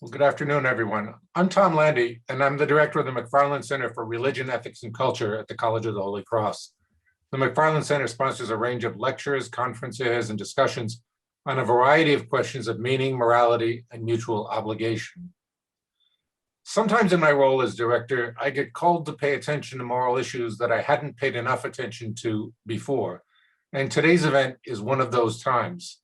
Well, good afternoon, everyone. I'm Tom Landy, and I'm the director of the McFarland Center for Religion, Ethics, and Culture at the College of the Holy Cross. The McFarland Center sponsors a range of lectures, conferences, and discussions on a variety of questions of meaning, morality, and mutual obligation. Sometimes in my role as director, I get called to pay attention to moral issues that I hadn't paid enough attention to before, and today's event is one of those times.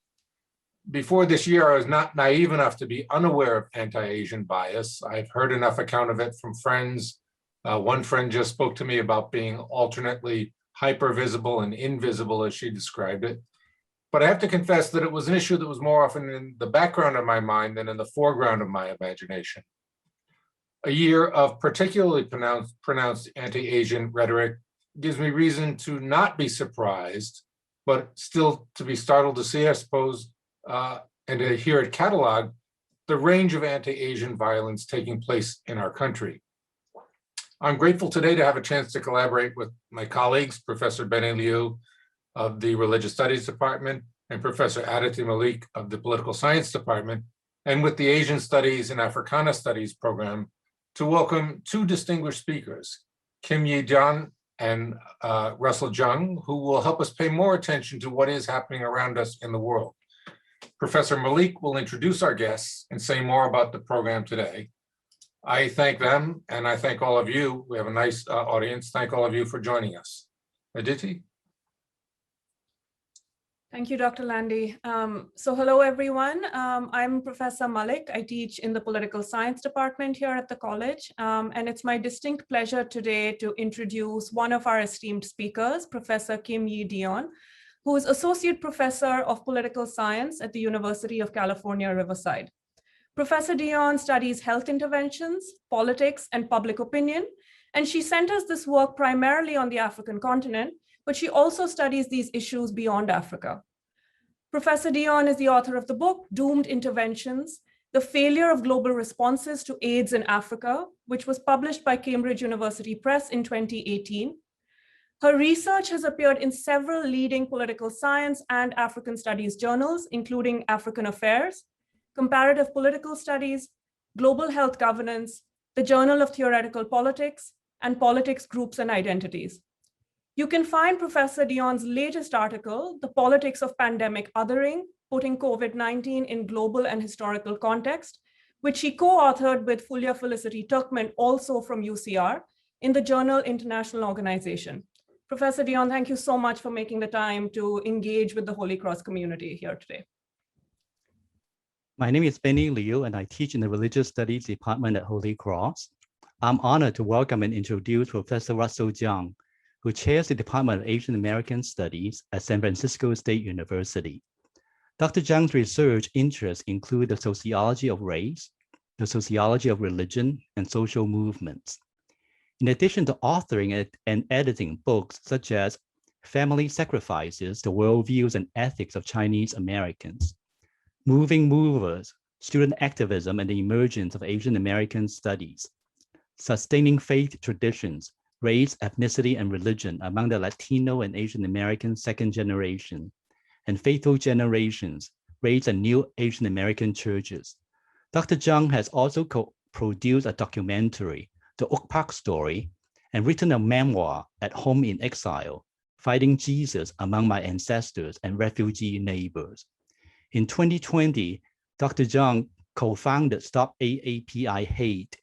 Before this year, I was not naive enough to be unaware of anti-Asian bias. I've heard enough account of it from friends. One friend just spoke to me about being alternately hyper-visible and invisible, as she described it. But I have to confess that it was an issue that was more often in the background of my mind than in the foreground of my imagination. A year of particularly pronounced anti-Asian rhetoric gives me reason to not be surprised, but still to be startled to see, I suppose, and to hear it cataloged, the range of anti-Asian violence taking place in our country. I'm grateful today to have a chance to collaborate with my colleagues, Professor Benny Liu of the Religious Studies Department and Professor Aditi Malik of the Political Science Department, and with the Asian Studies and Africana Studies program to welcome two distinguished speakers, Kim-Yi Dionne and Russell Jeung, who will help us pay more attention to what is happening around us in the world. Professor Malik will introduce our guests and say more about the program today. I thank them, and I thank all of you. We have a nice audience. Thank all of you for joining us. Aditi? Thank you, Dr. Landy. So hello, everyone. I'm Professor Malik. I teach in the Political Science Department here at the college. And it's my distinct pleasure today to introduce one of our esteemed speakers, Professor Kim-Yi Dionne, who is Associate Professor of Political Science at the University of California, Riverside. Professor Dionne studies health interventions, politics, and public opinion, and she centers this work primarily on the African continent, but she also studies these issues beyond Africa. Professor Dionne is the author of the book, Doomed Interventions: The Failure of Global Responses to AIDS in Africa, which was published by Cambridge University Press in 2018. Her research has appeared in several leading political science and African studies journals, including African Affairs, Comparative Political Studies, Global Health Governance, the Journal of Theoretical Politics, and Politics, Groups, and Identities. You can find Professor Dionne's latest article, The Politics of Pandemic Othering, Putting COVID-19 in Global and Historical Context, which she co-authored with Fulya Felicity Turkman, also from UCR, in the journal International Organization. Professor Dionne, thank you so much for making the time to engage with the Holy Cross community here today. My name is Benny Liu, and I teach in the Religious Studies Department at Holy Cross. I'm honored to welcome and introduce Professor Russell Jeung, who chairs the Department of Asian American Studies at San Francisco State University. Dr. Jung's research interests include the sociology of race, the sociology of religion, and social movements. In addition to authoring and editing books such as Family Sacrifices, The Worldviews and Ethics of Chinese Americans, Moving Movers, Student Activism and the Emergence of Asian American Studies, Sustaining Faith Traditions, Race, Ethnicity, and Religion Among the Latino and Asian American Second Generation, and Faithful Generations, Race and New Asian American Churches. Dr. Jeung has also co-produced a documentary, The Oak Park Story, and written a memoir, At Home in Exile, Fighting Jesus Among My Ancestors and Refugee Neighbors. In 2020, Dr. Jeung co-founded Stop AAPI Hate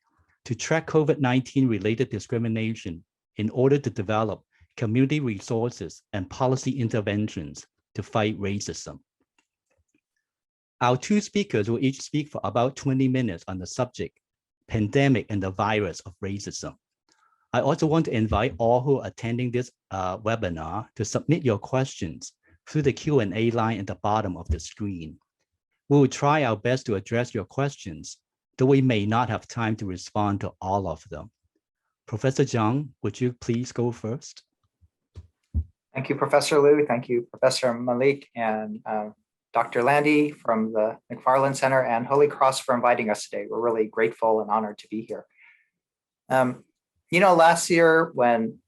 to track COVID-19 related discrimination in order to develop community resources and policy interventions to fight racism. Our two speakers will each speak for about 20 minutes on the subject, pandemic and the virus of racism. I also want to invite all who are attending this webinar to submit your questions through the Q&A line at the bottom of the screen. We will try our best to address your questions, though we may not have time to respond to all of them. Professor Jeung, would you please go first? Thank you, Professor Liu. Thank you, Professor Malik and Dr. Landy from the McFarland Center and Holy Cross for inviting us today. We're really grateful and honored to be here. You know, last year when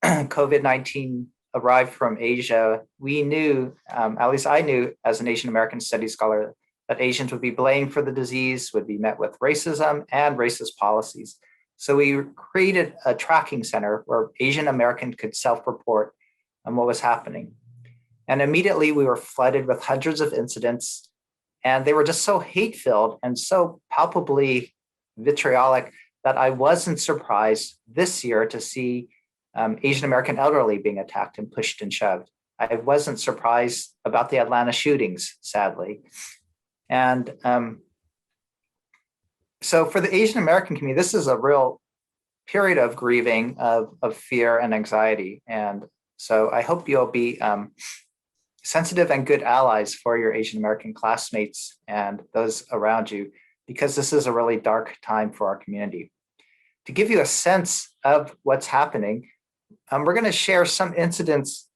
COVID-19 arrived from Asia, we knew, at least I knew as an Asian American studies scholar, that Asians would be blamed for the disease, would be met with racism and racist policies. So we created a tracking center where Asian Americans could self-report on what was happening. And immediately we were flooded with hundreds of incidents, and they were just so hate-filled and so palpably vitriolic that I wasn't surprised this year to see Asian American elderly being attacked and pushed and shoved. I wasn't surprised about the Atlanta shootings, sadly. And so for the Asian American community, this is a real period of grieving, of fear and anxiety. And so I hope you'll be sensitive and good allies for your Asian American classmates and those around you, because this is a really dark time for our community. To give you a sense of what's happening, we're going to share some incidents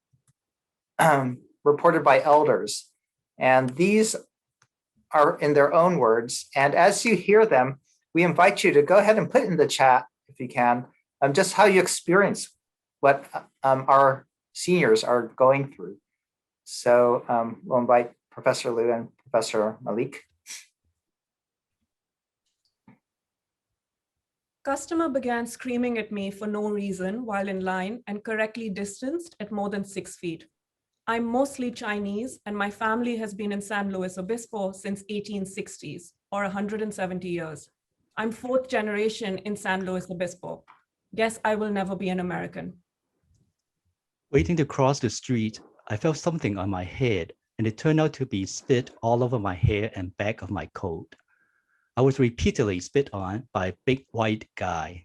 reported by elders. And these are in their own words. And as you hear them, we invite you to go ahead and put in the chat, if you can, just how you experience what our seniors are going through. So we'll invite Professor Liu and Professor Malik. Customer began screaming at me for no reason while in line and correctly distanced at more than 6 feet. I'm mostly Chinese, and my family has been in San Luis Obispo since 1860s, or 170 years. I'm 4th generation in San Luis Obispo. Guess I will never be an American. Waiting to cross the street, I felt something on my head, and it turned out to be spit all over my hair and back of my coat. I was repeatedly spit on by a big white guy.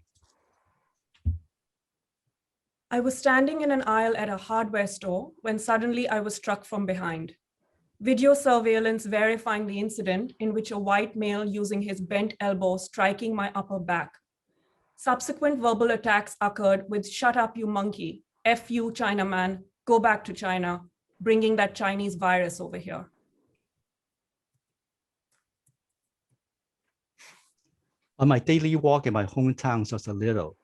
I was standing in an aisle at a hardware store when suddenly I was struck from behind. Video surveillance verifying the incident in which a white male using his bent elbow striking my upper back. Subsequent verbal attacks occurred with "shut up, you monkey," "F you, Chinaman," "go back to China," bringing that Chinese virus over here. On my daily walk in my hometown Sausalito,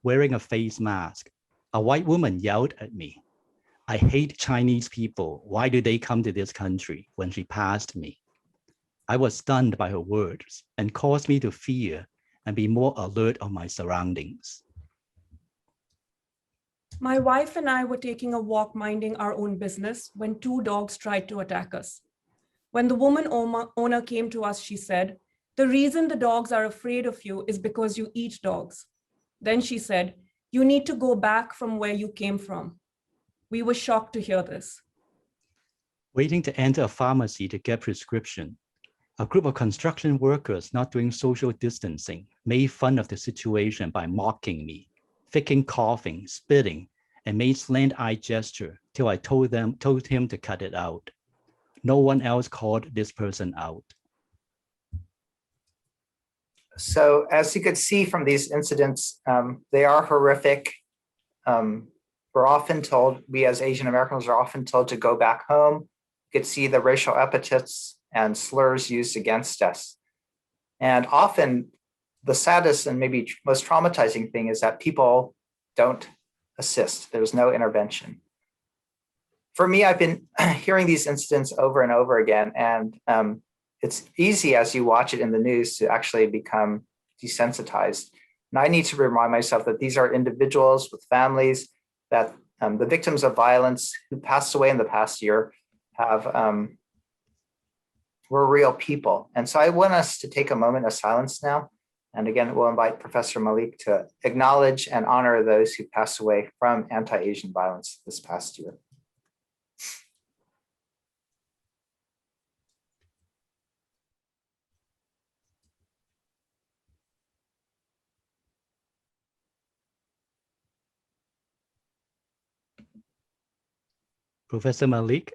wearing a face mask, a white woman yelled at me, "I hate Chinese people. Why do they come to this country?" when she passed me. I was stunned by her words and caused me to fear and be more alert of my surroundings. My wife and I were taking a walk minding our own business when 2 dogs tried to attack us. When the woman owner came to us, she said, "The reason the dogs are afraid of you is because you eat dogs." Then she said, "You need to go back from where you came from." We were shocked to hear this. Waiting to enter a pharmacy to get prescription, a group of construction workers not doing social distancing made fun of the situation by mocking me, faking coughing, spitting, and made slant eye gesture till I told him to cut it out. No one else called this person out. So as you could see from these incidents, they are horrific. We're often told, we as Asian Americans are often told to go back home. You could see the racial epithets and slurs used against us. And often the saddest and maybe most traumatizing thing is that people don't assist. There's no intervention. For me, I've been hearing these incidents over and over again, and it's easy as you watch it in the news to actually become desensitized. And I need to remind myself that these are individuals with families, that the victims of violence who passed away in the past year were real people. And so I want us to take a moment of silence now. And again, we'll invite Professor Malik to acknowledge and honor those who passed away from anti-Asian violence this past year. Professor Malik?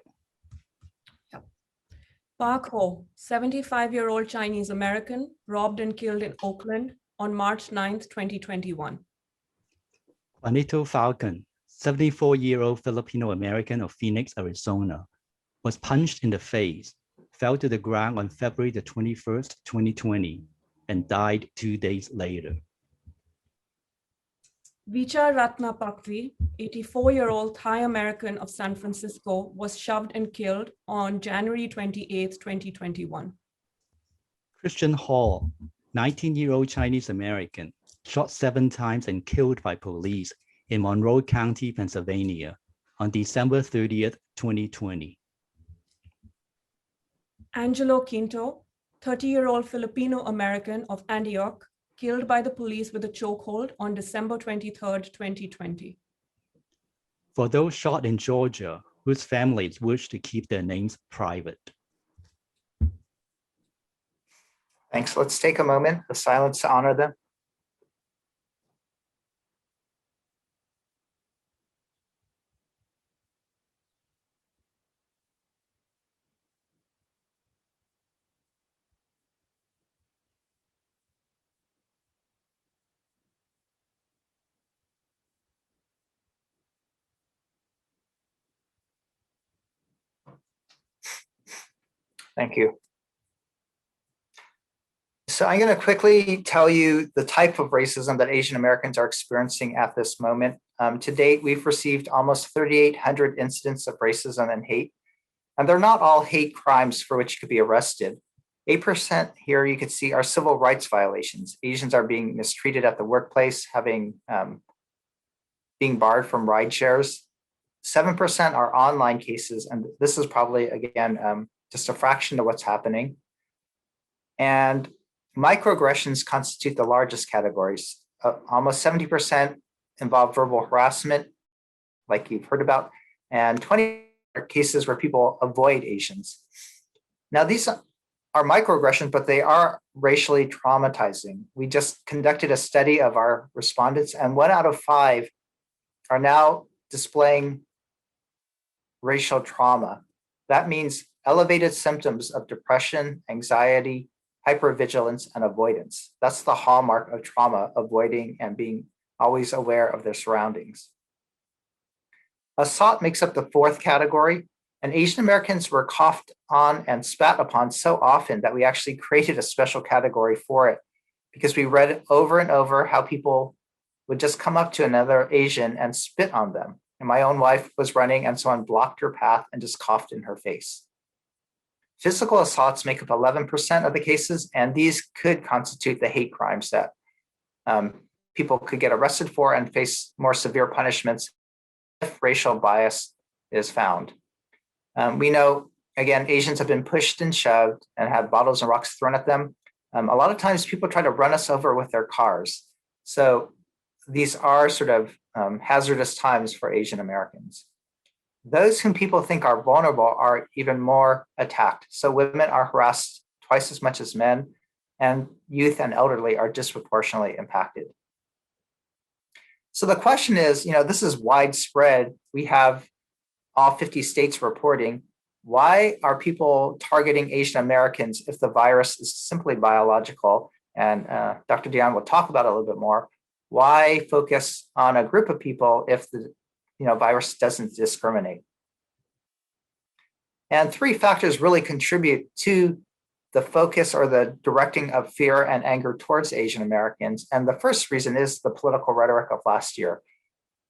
Park Ho, 75-year-old Chinese American, robbed and killed in Oakland on March 9th, 2021. Juanito Falcon, 74-year-old Filipino American of Phoenix, Arizona, was punched in the face, fell to the ground on February the 21st, 2020, and died 2 days later. Vicha Ratna Pakvi, 84-year-old Thai American of San Francisco, was shoved and killed on January 28, 2021. Christian Hall, 19-year-old Chinese American, shot 7 times and killed by police in Monroe County, Pennsylvania on December 30th, 2020. Angelo Quinto, 30-year-old Filipino American of Antioch, killed by the police with a chokehold on December 23rd, 2020. For those shot in Georgia, whose families wish to keep their names private. Thanks. Let's take a moment of silence to honor them. Thank you. So I'm going to quickly tell you the type of racism that Asian Americans are experiencing at this moment. To date, we've received almost 3,800 incidents of racism and hate, and they're not all hate crimes for which you could be arrested. 8% here you can see are civil rights violations. Asians are being mistreated at the workplace, being barred from ride shares. 7% are online cases, and this is probably, again, just a fraction of what's happening. And microaggressions constitute the largest categories. Almost 70% involve verbal harassment, like you've heard about, and 20 are cases where people avoid Asians. Now, these are microaggressions, but they are racially traumatizing. We just conducted a study of our respondents, and 1 out of 5 are now displaying racial trauma. That means elevated symptoms of depression, anxiety, hypervigilance, and avoidance. That's the hallmark of trauma, avoiding and being always aware of their surroundings. Assault makes up the 4th category, and Asian Americans were coughed on and spat upon so often that we actually created a special category for it, because we read over and over how people would just come up to another Asian and spit on them. And my own wife was running and someone blocked her path and just coughed in her face. Physical assaults make up 11% of the cases, and these could constitute the hate crimes that people could get arrested for and face more severe punishments if racial bias is found. We know, again, Asians have been pushed and shoved and had bottles and rocks thrown at them. A lot of times people try to run us over with their cars. So these are sort of hazardous times for Asian Americans. Those whom people think are vulnerable are even more attacked. So women are harassed twice as much as men, and youth and elderly are disproportionately impacted. So the question is, this is widespread. We have all 50 states reporting. Why are people targeting Asian Americans if the virus is simply biological? And Dr. Dionne will talk about it a little bit more. Why focus on a group of people if the virus doesn't discriminate? And 3 factors really contribute to the focus or the directing of fear and anger towards Asian Americans. And the first reason is the political rhetoric of last year.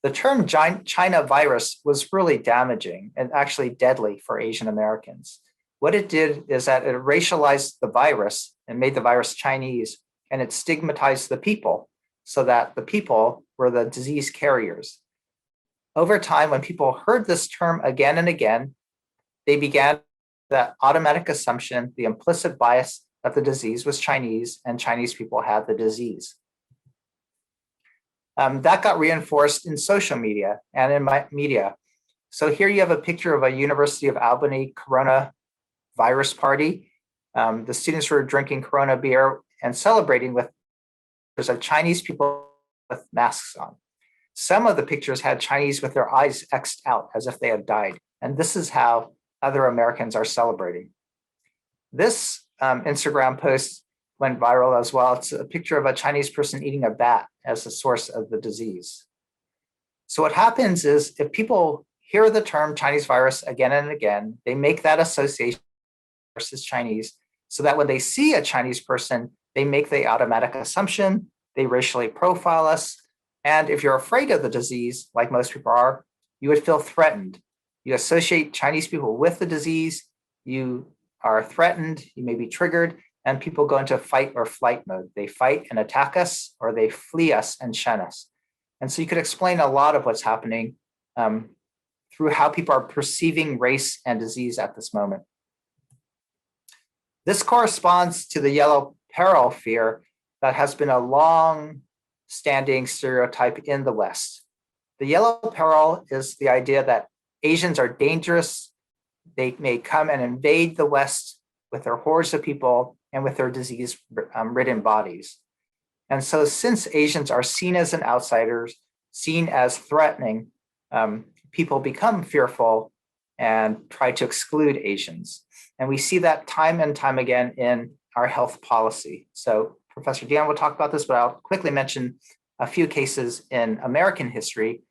The term China virus was really damaging and actually deadly for Asian Americans. What it did is that it racialized the virus and made the virus Chinese, and it stigmatized the people so that the people were the disease carriers. Over time, when people heard this term again and again, they began the automatic assumption, the implicit bias that the disease was Chinese and Chinese people had the disease. That got reinforced in social media and in media. So here you have a picture of a University of Albany coronavirus party. The students were drinking Corona beer and celebrating with pictures of Chinese people with masks on. Some of the pictures had Chinese with their eyes X'd out as if they had died. And this is how other Americans are celebrating. This Instagram post went viral as well. It's a picture of a Chinese person eating a bat as the source of the disease. So what happens is if people hear the term Chinese virus again and again, they make that association versus Chinese, so that when they see a Chinese person, they make the automatic assumption, they racially profile us. And if you're afraid of the disease, like most people are, you would feel threatened. You associate Chinese people with the disease, you are threatened, you may be triggered, and people go into fight or flight mode. They fight and attack us, or they flee us and shun us. And so you could explain a lot of what's happening through how people are perceiving race and disease at this moment. This corresponds to the yellow peril fear that has been a long-standing stereotype in the West. The yellow peril is the idea that Asians are dangerous. They may come and invade the West with their hordes of people and with their disease-ridden bodies. And so since Asians are seen as an outsiders, seen as threatening, people become fearful and try to exclude Asians. And we see that time and time again in our health policy. So Professor Dionne will talk about this, but I'll quickly mention a few cases in American history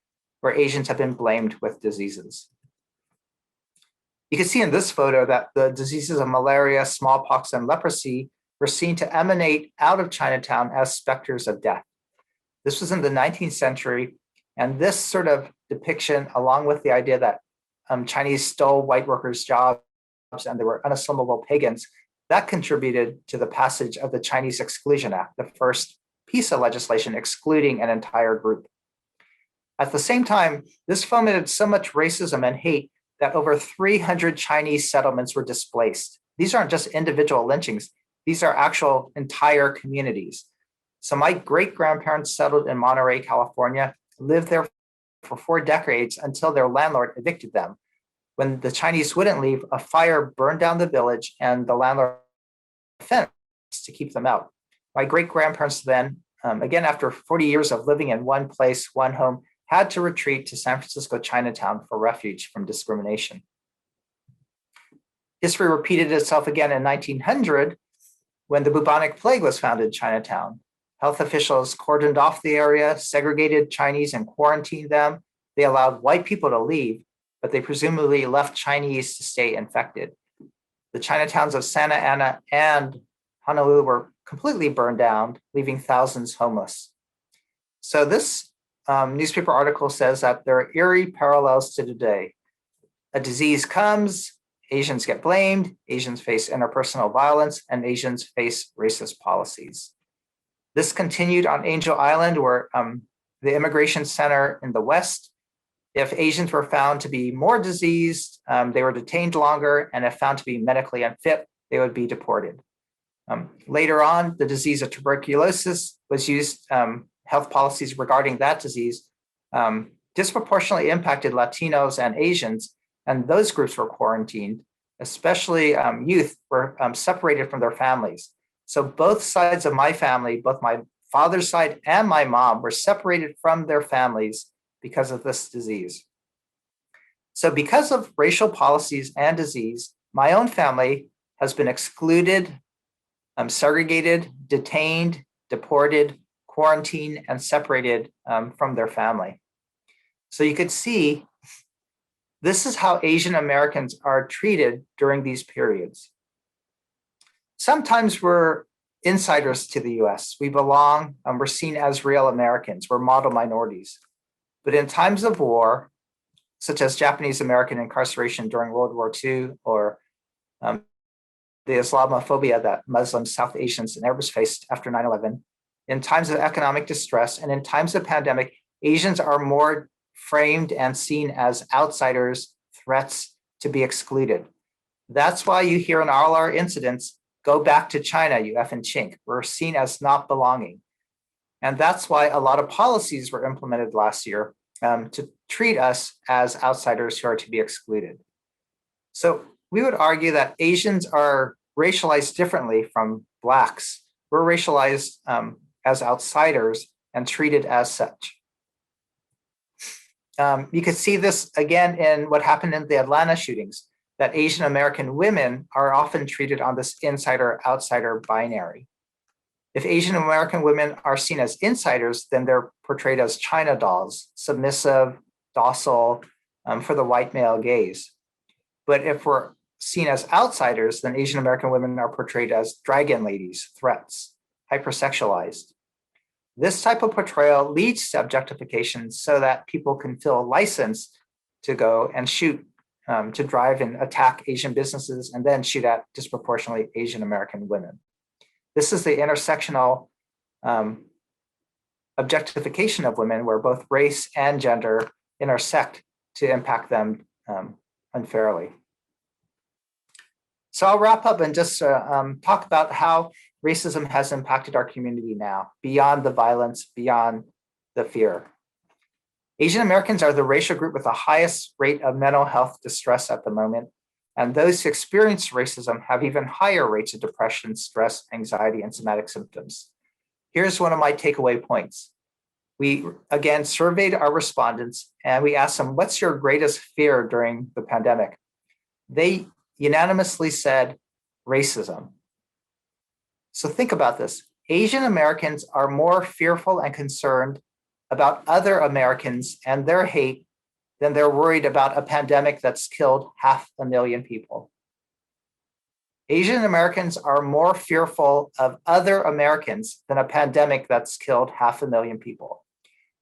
where Asians have been blamed with diseases. You can see in this photo that the diseases of malaria, smallpox, and leprosy were seen to emanate out of Chinatown as specters of death. This was in the 19th century, and this sort of depiction, along with the idea that Chinese stole white workers' jobs and they were unassimilable pagans, that contributed to the passage of the Chinese Exclusion Act, the first piece of legislation excluding an entire group. At the same time, this fomented so much racism and hate that over 300 Chinese settlements were displaced. These aren't just individual lynchings, these are actual entire communities. So my great-grandparents settled in Monterey, California, lived there for 4 decades until their landlord evicted them. When the Chinese wouldn't leave, a fire burned down the village and the landlord fenced to keep them out. My great-grandparents then, again, after 40 years of living in one place, one home, had to retreat to San Francisco Chinatown for refuge from discrimination. History repeated itself again in 1900 when the bubonic plague was found in Chinatown. Health officials cordoned off the area, segregated Chinese and quarantined them. They allowed white people to leave, but they presumably left Chinese to stay infected. The Chinatowns of Santa Ana and Honolulu were completely burned down, leaving thousands homeless. So this newspaper article says that there are eerie parallels to today. A disease comes, Asians get blamed, Asians face interpersonal violence, and Asians face racist policies. This continued on Angel Island, where the immigration center in the West, if Asians were found to be more diseased, they were detained longer, and if found to be medically unfit, they would be deported. Later on, the disease of tuberculosis was used, health policies regarding that disease disproportionately impacted Latinos and Asians, and those groups were quarantined, especially youth were separated from their families. So both sides of my family, both my father's side and my mom, were separated from their families because of this disease. So because of racial policies and disease, my own family has been excluded, segregated, detained, deported, quarantined, and separated from their family. So you could see this is how Asian Americans are treated during these periods. Sometimes we're insiders to the US. We belong, we're seen as real Americans, we're model minorities. But in times of war, such as Japanese American incarceration during World War II, or the Islamophobia that Muslim South Asians and Arabs faced after 9/11, in times of economic distress and in times of pandemic, Asians are more framed and seen as outsiders, threats to be excluded. That's why you hear in all our incidents, go back to China, you effing chink. We're seen as not belonging. And that's why a lot of policies were implemented last year to treat us as outsiders who are to be excluded. So we would argue that Asians are racialized differently from Blacks. We're racialized as outsiders and treated as such. You could see this again in what happened in the Atlanta shootings, that Asian American women are often treated on this insider-outsider binary. If Asian American women are seen as insiders, then they're portrayed as China dolls, submissive, docile for the white male gaze. But if we're seen as outsiders, then Asian American women are portrayed as dragon ladies, threats, hypersexualized. This type of portrayal leads to objectification so that people can feel licensed to go and shoot, to drive and attack Asian businesses and then shoot at disproportionately Asian American women. This is the intersectional objectification of women where both race and gender intersect to impact them unfairly. So I'll wrap up and just talk about how racism has impacted our community now, beyond the violence, beyond the fear. Asian Americans are the racial group with the highest rate of mental health distress at the moment. And those who experience racism have even higher rates of depression, stress, anxiety, and somatic symptoms. Here's one of my takeaway points. We, again, surveyed our respondents and we asked them, what's your greatest fear during the pandemic? They unanimously said racism. So think about this. Asian Americans are more fearful and concerned about other Americans and their hate than they're worried about a pandemic that's killed 500,000 people. Asian Americans are more fearful of other Americans than a pandemic that's killed 500,000 people.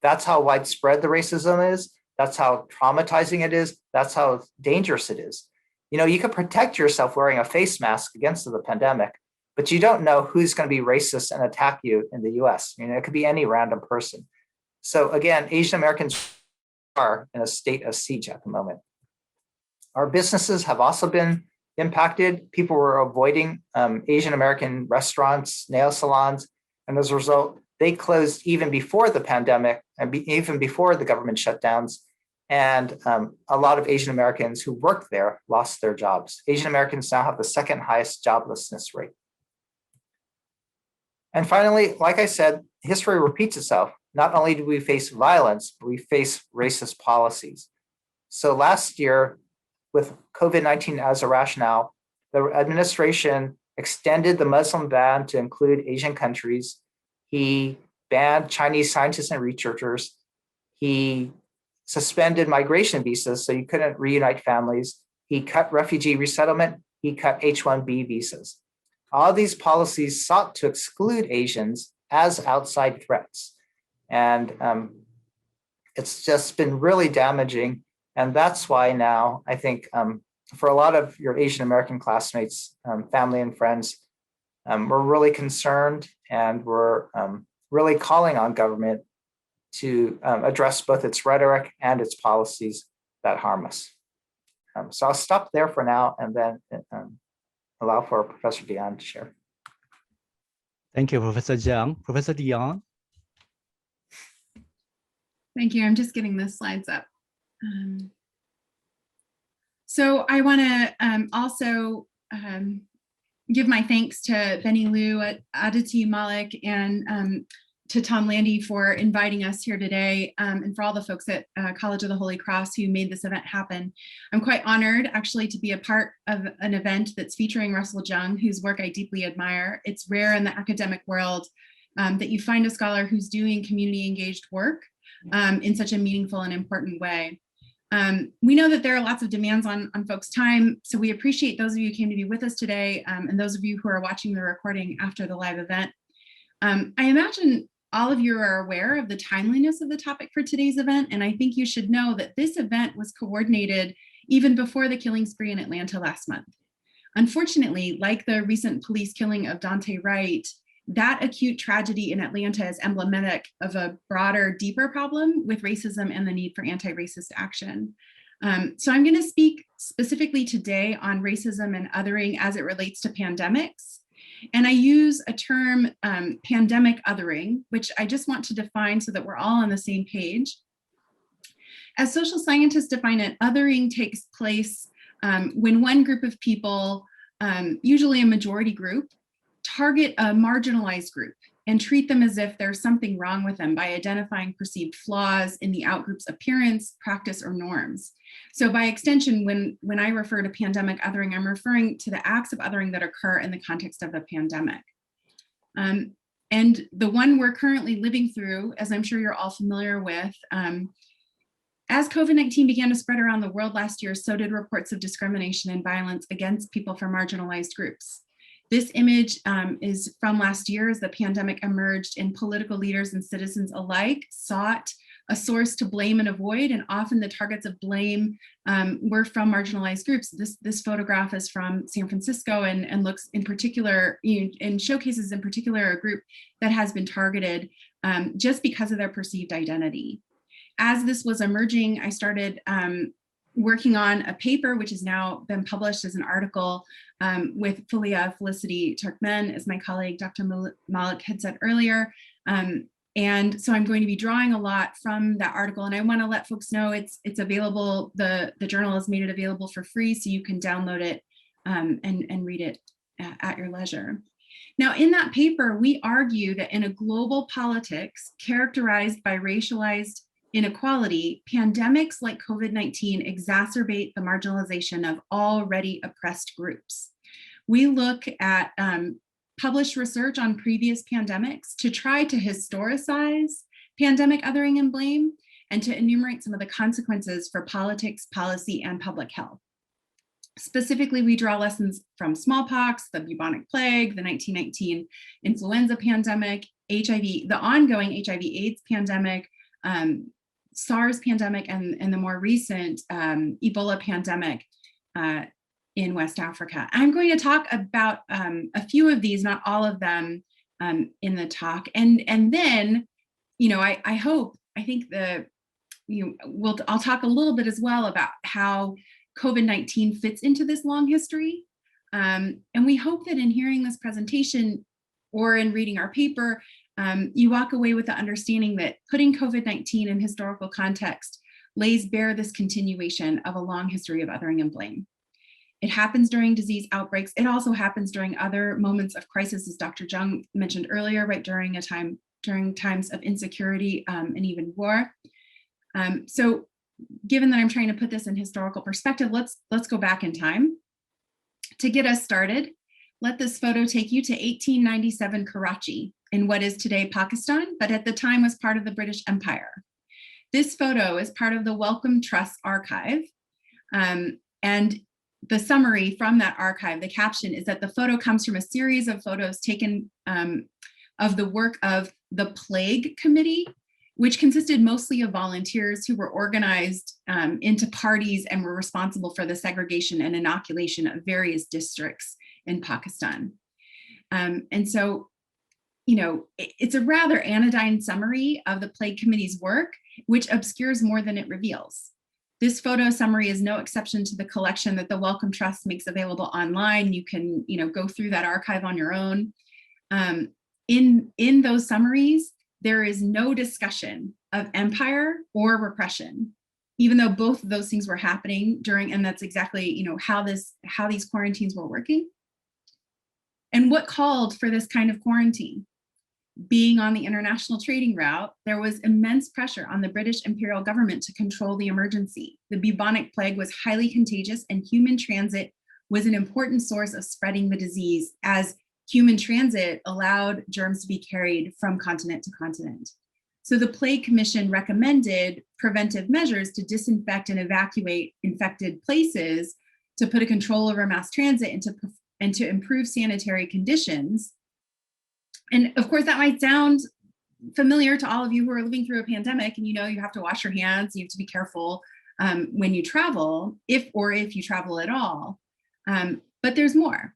That's how widespread the racism is. That's how traumatizing it is. That's how dangerous it is. You know, you can protect yourself wearing a face mask against the pandemic, but you don't know who's going to be racist and attack you in the US. You know, it could be any random person. So again, Asian Americans are in a state of siege at the moment. Our businesses have also been impacted. People were avoiding Asian American restaurants, nail salons, and as a result, they closed even before the pandemic and even before the government shutdowns. And a lot of Asian Americans who worked there lost their jobs. Asian Americans now have the second highest joblessness rate. And finally, like I said, history repeats itself. Not only do we face violence, but we face racist policies. So last year, with COVID-19 as a rationale, the administration extended the Muslim ban to include Asian countries. He banned Chinese scientists and researchers. He suspended migration visas, so you couldn't reunite families. He cut refugee resettlement. He cut H-1B visas. All these policies sought to exclude Asians as outside threats. And it's just been really damaging. And that's why now I think for a lot of your Asian American classmates, family and friends, we're really concerned and we're really calling on government to address both its rhetoric and its policies that harm us. So I'll stop there for now and then allow for Professor Dionne to share. Thank you, Professor Jeung. Professor Dionne. Thank you. I'm just getting the slides up. So I want to also give my thanks to Benny Liu, Aditi Malik, and to Tom Landy for inviting us here today, and for all the folks at College of the Holy Cross who made this event happen. I'm quite honored actually to be a part of an event that's featuring Russell Jeung, whose work I deeply admire. It's rare in the academic world that you find a scholar who's doing community engaged work in such a meaningful and important way. We know that there are lots of demands on folks' time, so we appreciate those of you who came to be with us today, and those of you who are watching the recording after the live event. I imagine all of you are aware of the timeliness of the topic for today's event, and I think you should know that this event was coordinated even before the killing spree in Atlanta last month. Unfortunately, like the recent police killing of Daunte Wright, that acute tragedy in Atlanta is emblematic of a broader, deeper problem with racism and the need for anti-racist action. So I'm going to speak specifically today on racism and othering as it relates to pandemics. And I use a term, pandemic othering, which I just want to define so that we're all on the same page. As social scientists define it, othering takes place when one group of people, usually a majority group, target a marginalized group and treat them as if there's something wrong with them by identifying perceived flaws in the outgroup's appearance, practice, or norms. So by extension, when I refer to pandemic othering, I'm referring to the acts of othering that occur in the context of a pandemic. And the one we're currently living through, as I'm sure you're all familiar with, as COVID-19 began to spread around the world last year, so did reports of discrimination and violence against people from marginalized groups. This image is from last year as the pandemic emerged and political leaders and citizens alike sought a source to blame and avoid, and often the targets of blame were from marginalized groups. This photograph is from San Francisco and looks in particular, and showcases in particular a group that has been targeted just because of their perceived identity. As this was emerging, I started working on a paper, which has now been published as an article with Felicity Turkmen, as my colleague, Dr. Malik had said earlier. And so I'm going to be drawing a lot from that article, and I want to let folks know it's available. The journal has made it available for free, so you can download it and read it at your leisure. Now, in that paper, we argue that in a global politics characterized by racialized inequality, pandemics like COVID-19 exacerbate the marginalization of already oppressed groups. We look at published research on previous pandemics to try to historicize pandemic othering and blame, and to enumerate some of the consequences for politics, policy, and public health. Specifically, we draw lessons from smallpox, the bubonic plague, the 1919 influenza pandemic, HIV, the ongoing HIV/AIDS pandemic, SARS pandemic, and the more recent Ebola pandemic in West Africa. I'm going to talk about a few of these, not all of them, in the talk, and then, I think I'll talk a little bit as well about how COVID-19 fits into this long history, and we hope that in hearing this presentation or in reading our paper, you walk away with the understanding that putting COVID-19 in historical context lays bare this continuation of a long history of othering and blame. It happens during disease outbreaks. It also happens during other moments of crisis, as Dr. Jeung mentioned earlier, right, during times of insecurity and even war. So given that I'm trying to put this in historical perspective, let's go back in time. To get us started, let this photo take you to 1897 Karachi in what is today Pakistan, but at the time was part of the British Empire. This photo is part of the Wellcome Trust archive. And the summary from that archive, the caption is that the photo comes from a series of photos taken of the work of the Plague Committee, which consisted mostly of volunteers who were organized into parties and were responsible for the segregation and inoculation of various districts in Pakistan. And so, it's a rather anodyne summary of the Plague Committee's work, which obscures more than it reveals. This photo summary is no exception to the collection that the Wellcome Trust makes available online. You can, go through that archive on your own. In those summaries, there is no discussion of empire or repression, even though both of those things were happening during, and that's exactly, how these quarantines were working. And what called for this kind of quarantine? Being on the international trading route, there was immense pressure on the British imperial government to control the emergency. The bubonic plague was highly contagious, and human transit was an important source of spreading the disease, as human transit allowed germs to be carried from continent to continent. So the Plague Commission recommended preventive measures to disinfect and evacuate infected places, to put a control over mass transit, and to improve sanitary conditions. And of course, that might sound familiar to all of you who are living through a pandemic, and you have to wash your hands, you have to be careful when you travel, if you travel at all. But there's more.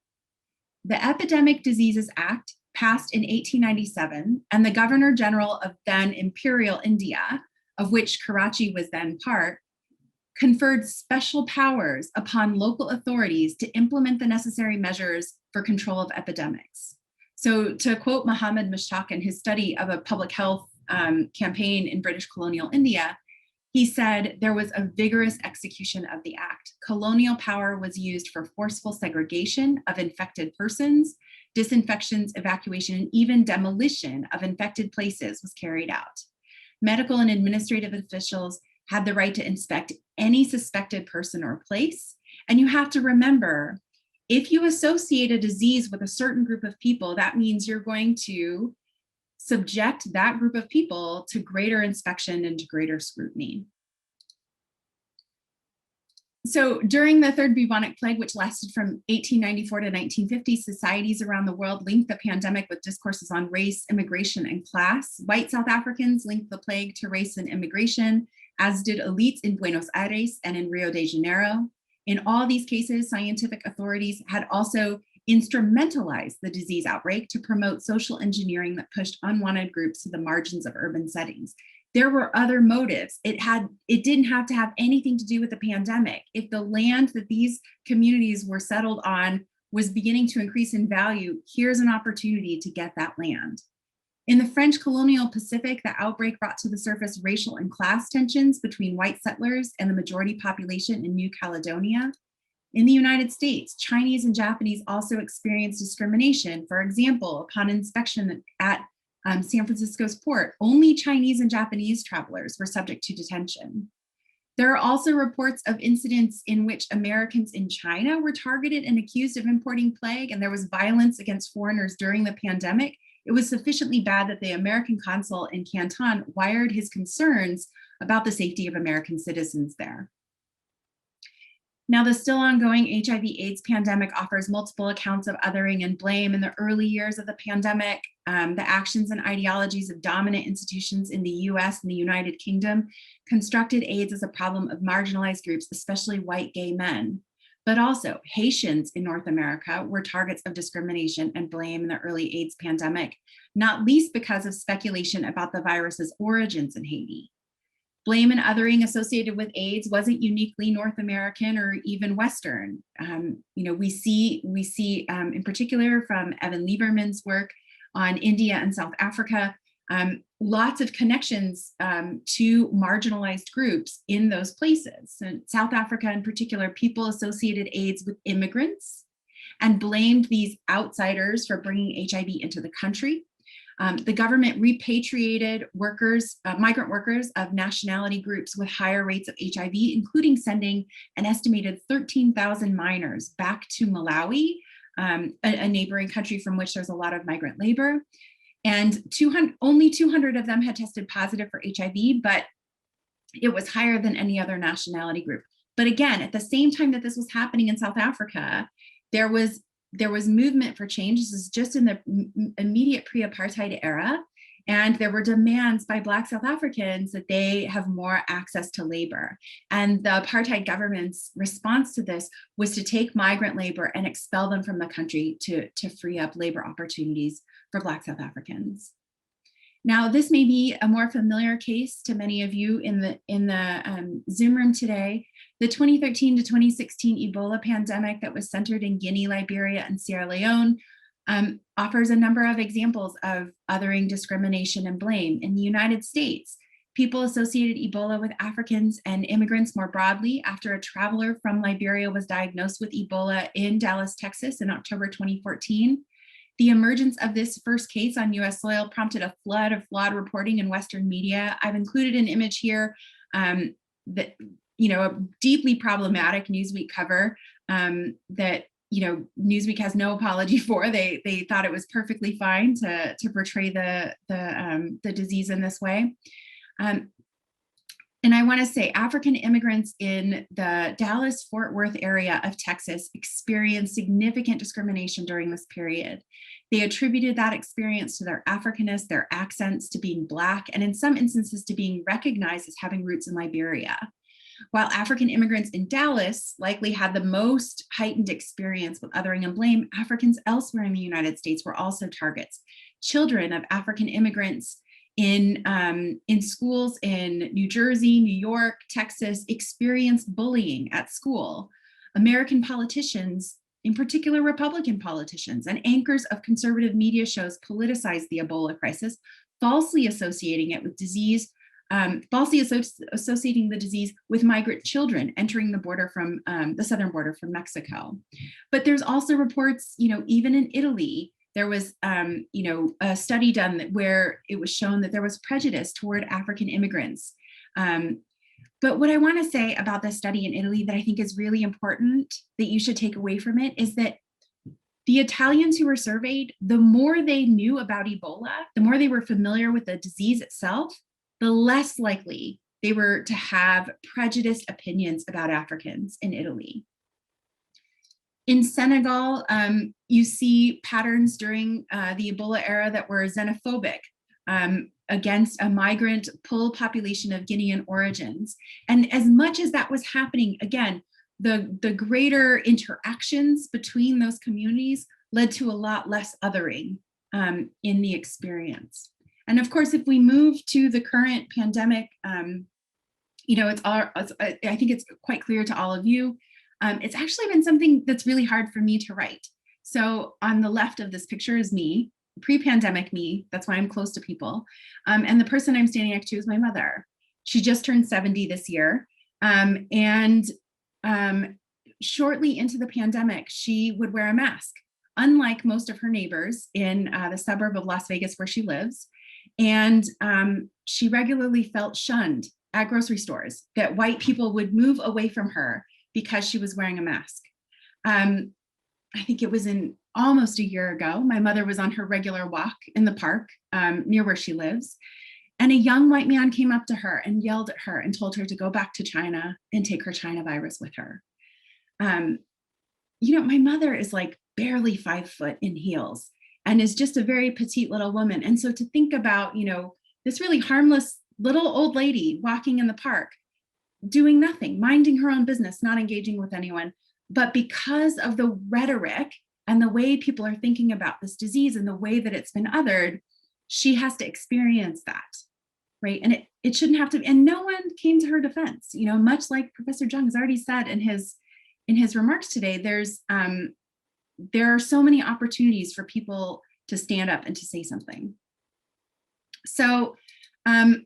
The Epidemic Diseases Act passed in 1897, and the Governor General of then Imperial India, of which Karachi was then part, conferred special powers upon local authorities to implement the necessary measures for control of epidemics. So to quote Muhammad Mushtaq in his study of a public health campaign in British colonial India, he said there was a vigorous execution of the act. Colonial power was used for forceful segregation of infected persons, disinfections, evacuation, and even demolition of infected places was carried out. Medical and administrative officials had the right to inspect any suspected person or place. And you have to remember, if you associate a disease with a certain group of people, that means you're going to subject that group of people to greater inspection and to greater scrutiny. So during the third bubonic plague, which lasted from 1894 to 1950, societies around the world linked the pandemic with discourses on race, immigration, and class. White South Africans linked the plague to race and immigration, as did elites in Buenos Aires and in Rio de Janeiro. In all these cases, scientific authorities had also instrumentalized the disease outbreak to promote social engineering that pushed unwanted groups to the margins of urban settings. There were other motives. It didn't have to have anything to do with the pandemic. If the land that these communities were settled on was beginning to increase in value, here's an opportunity to get that land. In the French colonial Pacific, the outbreak brought to the surface racial and class tensions between white settlers and the majority population in New Caledonia. In the United States, Chinese and Japanese also experienced discrimination. For example, upon inspection at San Francisco's port, only Chinese and Japanese travelers were subject to detention. There are also reports of incidents in which Americans in China were targeted and accused of importing plague, and there was violence against foreigners during the pandemic. It was sufficiently bad that the American consul in Canton wired his concerns about the safety of American citizens there. Now, the still ongoing HIV/AIDS pandemic offers multiple accounts of othering and blame. In the early years of the pandemic, the actions and ideologies of dominant institutions in the US and the United Kingdom constructed AIDS as a problem of marginalized groups, especially white gay men. But also Haitians in North America were targets of discrimination and blame in the early AIDS pandemic, not least because of speculation about the virus's origins in Haiti. Blame and othering associated with AIDS wasn't uniquely North American or even Western. We see in particular from Evan Lieberman's work on India and South Africa, lots of connections to marginalized groups in those places. So South Africa in particular, people associated AIDS with immigrants and blamed these outsiders for bringing HIV into the country. The government repatriated workers, migrant workers of nationality groups with higher rates of HIV, including sending an estimated 13,000 minors back to Malawi, a neighboring country from which there's a lot of migrant labor. And only 200 of them had tested positive for HIV, but it was higher than any other nationality group. But again, at the same time that this was happening in South Africa, there was movement for change. This is just in the immediate pre-apartheid era. And there were demands by Black South Africans that they have more access to labor. And the apartheid government's response to this was to take migrant labor and expel them from the country to free up labor opportunities for Black South Africans. Now, this may be a more familiar case to many of you in the Zoom room today. The 2013 to 2016 Ebola pandemic that was centered in Guinea, Liberia, and Sierra Leone offers a number of examples of othering, discrimination, and blame. In the United States, people associated Ebola with Africans and immigrants more broadly after a traveler from Liberia was diagnosed with Ebola in Dallas, Texas in October 2014. The emergence of this first case on US soil prompted a flood of flawed reporting in Western media. I've included an image here that, a deeply problematic Newsweek cover that, Newsweek has no apology for. They thought it was perfectly fine to portray the disease in this way. And I want to say African immigrants in the Dallas-Fort Worth area of Texas experienced significant discrimination during this period. They attributed that experience to their Africanness, their accents, to being Black, and in some instances to being recognized as having roots in Liberia. While African immigrants in Dallas likely had the most heightened experience with othering and blame, Africans elsewhere in the United States were also targets. Children of African immigrants in schools in New Jersey, New York, Texas, experienced bullying at school. American politicians, in particular Republican politicians, and anchors of conservative media shows politicized the Ebola crisis, falsely associating it with disease, associating the disease with migrant children entering the border from the southern border from Mexico. But there's also reports, even in Italy, there was, a study done where it was shown that there was prejudice toward African immigrants. But what I want to say about this study in Italy that I think is really important that you should take away from it is that the Italians who were surveyed, the more they knew about Ebola, the more they were familiar with the disease itself, the less likely they were to have prejudiced opinions about Africans in Italy. In Senegal, you see patterns during the Ebola era that were xenophobic against a migrant poor population of Guinean origins. And as much as that was happening, again, the greater interactions between those communities led to a lot less othering in the experience. And of course, if we move to the current pandemic, you know, I think it's quite clear to all of you, it's actually been something that's really hard for me to write. So on the left of this picture is me, pre-pandemic me, that's why I'm close to people. And the person I'm standing next to is my mother. She just turned 70 this year. Shortly into the pandemic, she would wear a mask, unlike most of her neighbors in the suburb of Las Vegas where she lives. And she regularly felt shunned at grocery stores, that white people would move away from her because she was wearing a mask. I think it was almost a year ago, my mother was on her regular walk in the park near where she lives. And a young white man came up to her and yelled at her and told her to go back to China and take her China virus with her. You know, my mother is like barely 5 foot in heels and is just a very petite little woman. And so to think about, you know, this really harmless little old lady walking in the park, doing nothing, minding her own business, not engaging with anyone. But because of the rhetoric and the way people are thinking about this disease and the way that it's been othered, she has to experience that, right? And it shouldn't have to, and no one came to her defense, you know, much like Professor Jeung has already said in his remarks today, there are so many opportunities for people to stand up and to say something. So I'm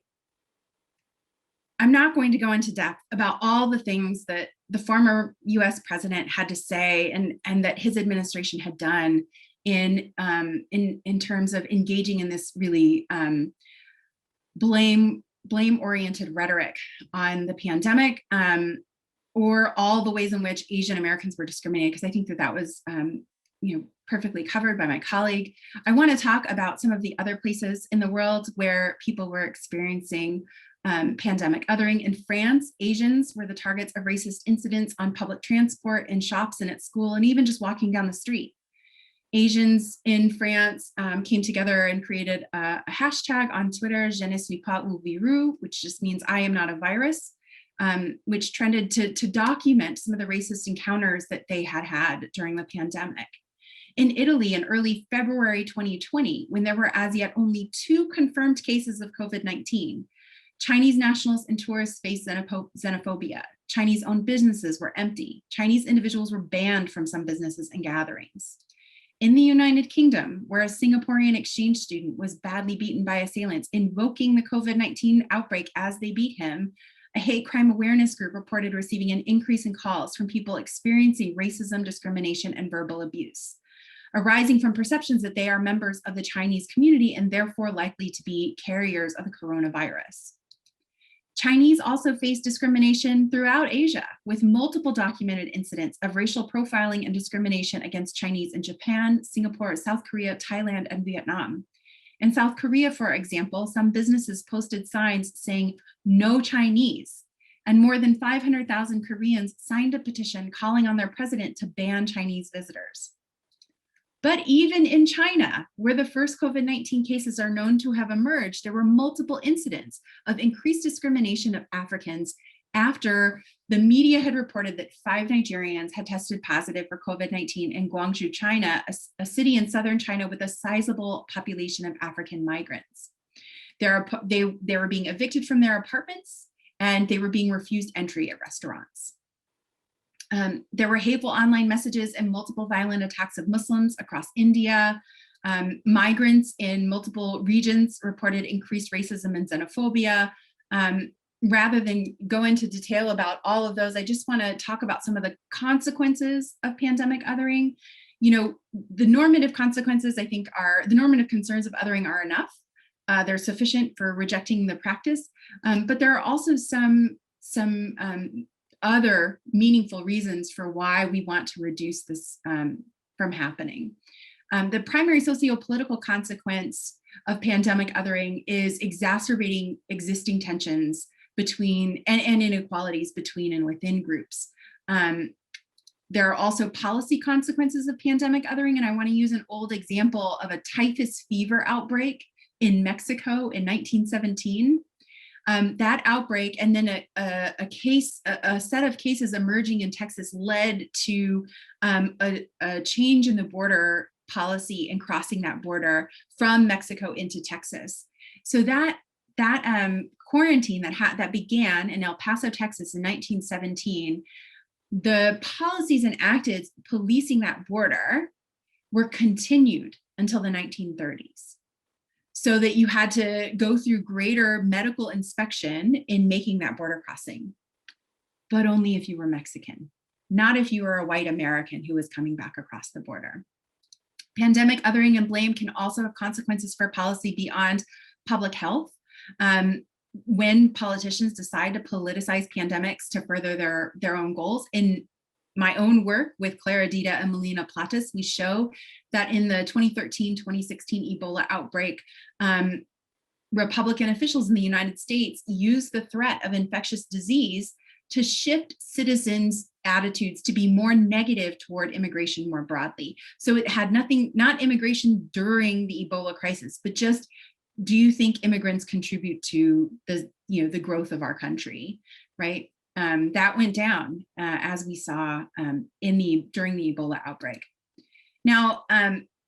not going to go into depth about all the things that the former US president had to say and that his administration had done in terms of engaging in this really blame-oriented rhetoric on the pandemic, or all the ways in which Asian Americans were discriminated, because I think that was you know, perfectly covered by my colleague. I want to talk about some of the other places in the world where people were experiencing pandemic othering. In France, Asians were the targets of racist incidents on public transport, in shops, and at school, and even just walking down the street. Asians in France came together and created a hashtag on Twitter, Je ne suis pas un virus, which just means I am not a virus, which trended to document some of the racist encounters that they had during the pandemic. In Italy, in early February 2020, when there were as yet only 2 confirmed cases of COVID-19, Chinese nationals and tourists faced xenophobia. Chinese-owned businesses were empty. Chinese individuals were banned from some businesses and gatherings. In the United Kingdom, where a Singaporean exchange student was badly beaten by assailants, invoking the COVID-19 outbreak as they beat him, a hate crime awareness group reported receiving an increase in calls from people experiencing racism, discrimination, and verbal abuse, arising from perceptions that they are members of the Chinese community and therefore likely to be carriers of the coronavirus. Chinese also face discrimination throughout Asia, with multiple documented incidents of racial profiling and discrimination against Chinese in Japan, Singapore, South Korea, Thailand, and Vietnam. In South Korea, for example, some businesses posted signs saying "No Chinese," and more than 500,000 Koreans signed a petition calling on their president to ban Chinese visitors. But even in China, where the first COVID-19 cases are known to have emerged, there were multiple incidents of increased discrimination of Africans after the media had reported that 5 Nigerians had tested positive for COVID-19 in Guangzhou, China, a city in southern China with a sizable population of African migrants. They were being evicted from their apartments, and they were being refused entry at restaurants. There were hateful online messages and multiple violent attacks of Muslims across India. Migrants in multiple regions reported increased racism and xenophobia. Rather than go into detail about all of those, I just want to talk about some of the consequences of pandemic othering. You know, the normative consequences, I think, the normative concerns of othering are enough. They're sufficient for rejecting the practice, but there are also some other meaningful reasons for why we want to reduce this from happening. The primary socio-political consequence of pandemic othering is exacerbating existing tensions between and inequalities between and within groups. There are also policy consequences of pandemic othering, and I want to use an old example of a typhus fever outbreak in Mexico in 1917. That outbreak and then a set of cases emerging in Texas led to a change in the border policy and crossing that border from Mexico into Texas. So that quarantine that began in El Paso, Texas in 1917, the policies enacted policing that border were continued until the 1930s. So that you had to go through greater medical inspection in making that border crossing, but only if you were Mexican, not if you were a white American who was coming back across the border. Pandemic othering and blame can also have consequences for policy beyond public health. When politicians decide to politicize pandemics to further their own goals. In my own work with Clara Dita and Melina Platas, we show that in the 2013-2016 Ebola outbreak, Republican officials in the United States used the threat of infectious disease to shift citizens' attitudes to be more negative toward immigration more broadly. So it had not immigration during the Ebola crisis, but just, do you think immigrants contribute to the growth of our country, right? That went down as we saw during the Ebola outbreak. Now,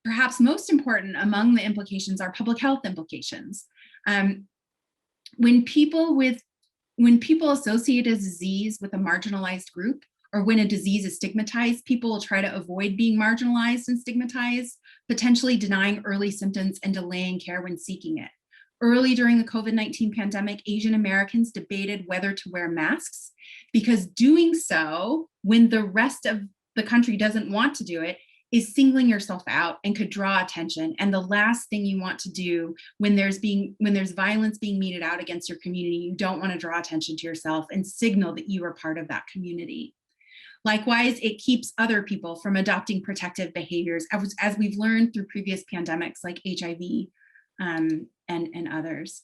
perhaps most important among the implications are public health implications. When people associate a disease with a marginalized group, or when a disease is stigmatized, people will try to avoid being marginalized and stigmatized, potentially denying early symptoms and delaying care when seeking it. Early during the COVID-19 pandemic, Asian Americans debated whether to wear masks, because doing so when the rest of the country doesn't want to do it is singling yourself out and could draw attention. And the last thing you want to do when there's violence being meted out against your community, you don't want to draw attention to yourself and signal that you are part of that community. Likewise, it keeps other people from adopting protective behaviors, as we've learned through previous pandemics like HIV and others.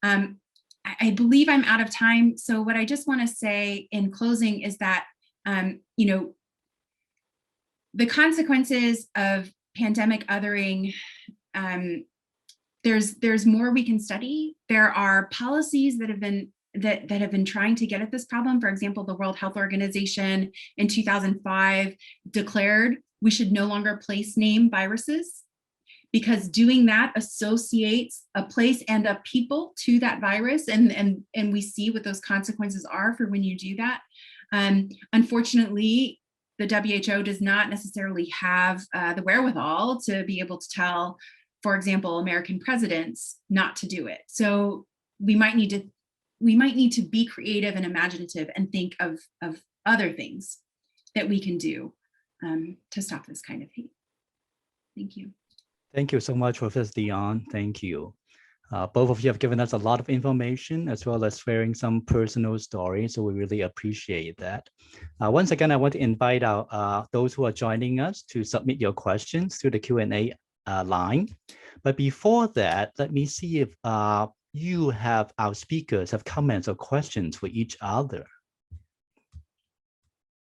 I believe I'm out of time. So what I just want to say in closing is that, the consequences of pandemic othering, there's more we can study. There are policies that have been trying to get at this problem. For example, the World Health Organization in 2005 declared we should no longer place name viruses, because doing that associates a place and a people to that virus. And we see what those consequences are for when you do that. Unfortunately, the WHO does not necessarily have the wherewithal to be able to tell, for example, American presidents not to do it. So we might need to be creative and imaginative and think of other things that we can do to stop this kind of hate. Thank you. Thank you so much, Professor Dionne. Thank you. Both of you have given us a lot of information as well as sharing some personal stories, so we really appreciate that. Once again, I want to invite those who are joining us to submit your questions through the Q&A line. But before that, let me see if our speakers have comments or questions for each other.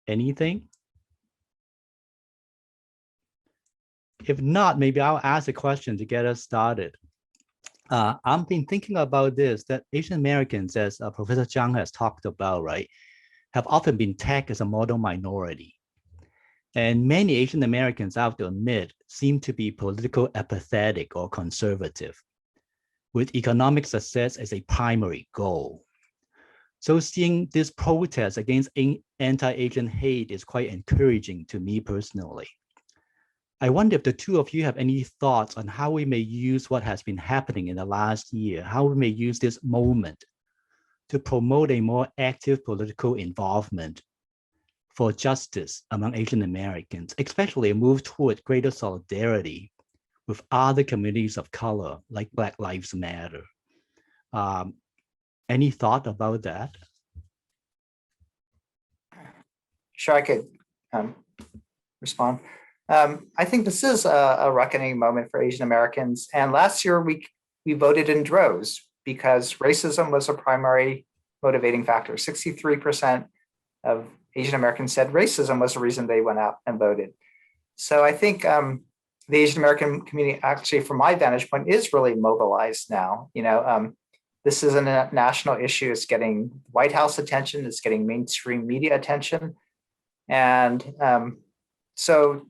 Anything? If not, maybe I'll ask a question to get us started. I've been thinking about this, that Asian Americans, as Professor Jeung has talked about, right, have often been tagged as a model minority. And many Asian Americans, I have to admit, seem to be political apathetic or conservative, with economic success as a primary goal. So seeing this protest against anti-Asian hate is quite encouraging to me personally. I wonder if the two of you have any thoughts on how we may use what has been happening in the last year, how we may use this moment to promote a more active political involvement for justice among Asian Americans, especially a move toward greater solidarity with other communities of color, like Black Lives Matter. Any thought about that? Sure, I could respond. I think this is a reckoning moment for Asian Americans. And last year, we voted in droves because racism was a primary motivating factor. 63% of Asian Americans said racism was the reason they went out and voted. So I think the Asian American community, actually, from my vantage point, is really mobilized now. This isn't a national issue. It's getting White House attention. It's getting mainstream media attention. And so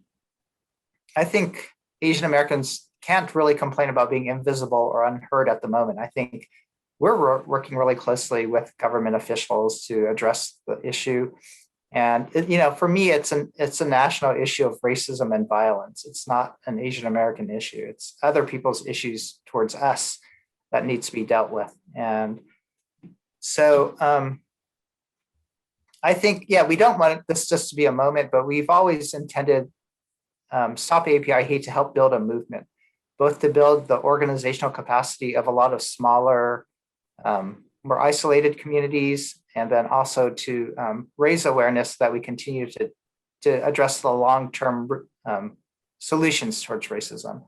I think Asian Americans can't really complain about being invisible or unheard at the moment. I think we're working really closely with government officials to address the issue. And for me, it's a national issue of racism and violence. It's not an Asian American issue. It's other people's issues towards us that needs to be dealt with. And so I think, we don't want this just to be a moment, but we've always intended Stop AAPI Hate to help build a movement, both to build the organizational capacity of a lot of smaller, more isolated communities, and then also to raise awareness that we continue to address the long-term solutions towards racism.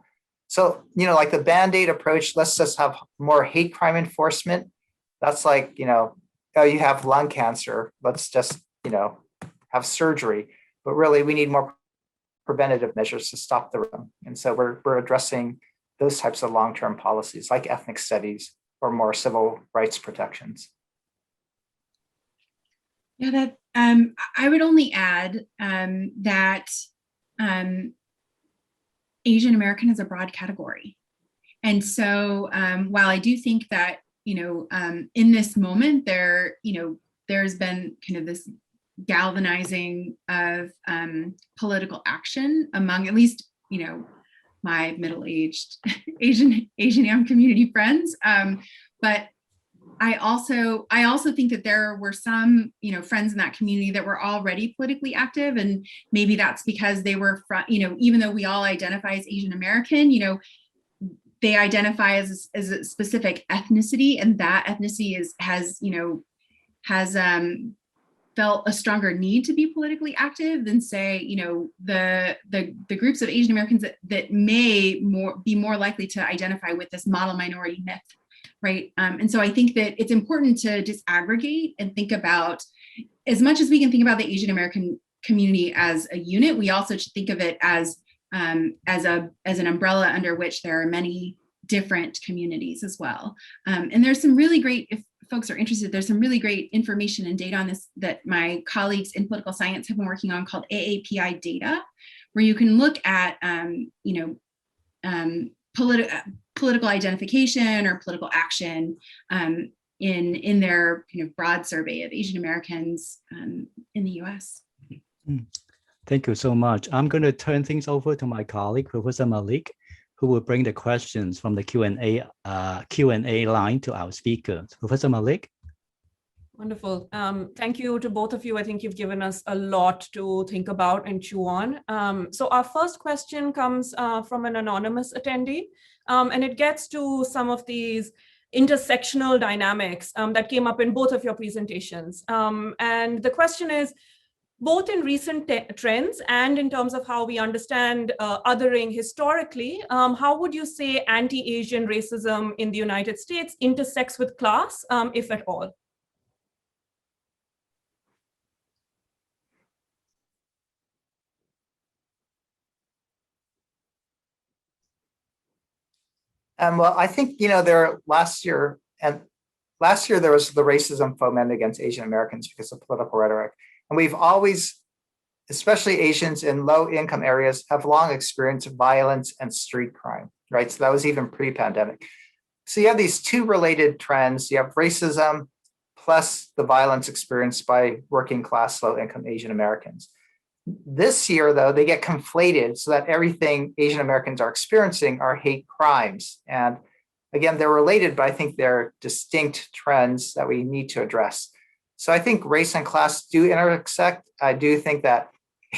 So, like the Band-Aid approach, let's just have more hate crime enforcement. That's like, oh, you have lung cancer, let's just, have surgery. But really, we need more preventative measures to stop the rhythm. And so we're addressing those types of long-term policies like ethnic studies or more civil rights protections. Yeah, that I would only add that Asian American is a broad category. And so while I do think that, in this moment there's been kind of this galvanizing of political action among at least, my middle-aged Asian community friends. But I also think that there were some, friends in that community that were already politically active, and maybe that's because they were from, even though we all identify as Asian American, they identify as a specific ethnicity, and that ethnicity has felt a stronger need to be politically active than, say, the groups of Asian Americans that may be more likely to identify with this model minority myth. Right. And so I think that it's important to disaggregate and think about, as much as we can think about the Asian American community as a unit, we also should think of it as an umbrella under which there are many different communities as well. And there's some really great, if folks are interested, there's some really great information and data on this that my colleagues in political science have been working on, called AAPI data, where you can look at, political identification or political action in their kind of broad survey of Asian Americans in the US. Thank you so much. I'm going to turn things over to my colleague, Professor Malik, who will bring the questions from the Q&A line to our speakers. Professor Malik. Wonderful. Thank you to both of you. I think you've given us a lot to think about and chew on. So our first question comes from an anonymous attendee, and it gets to some of these intersectional dynamics that came up in both of your presentations. And the question is, both in recent trends and in terms of how we understand othering historically, how would you say anti-Asian racism in the United States intersects with class, if at all? Well, I think, last year there was the racism fomented against Asian Americans because of political rhetoric. And we've always, especially Asians in low income areas, have long experienced violence and street crime, right? So that was even pre-pandemic. So you have these two related trends. You have racism plus the violence experienced by working class, low income Asian Americans. This year, though, they get conflated so that everything Asian Americans are experiencing are hate crimes. And again, they're related, but I think they're distinct trends that we need to address. So I think race and class do intersect. I do think that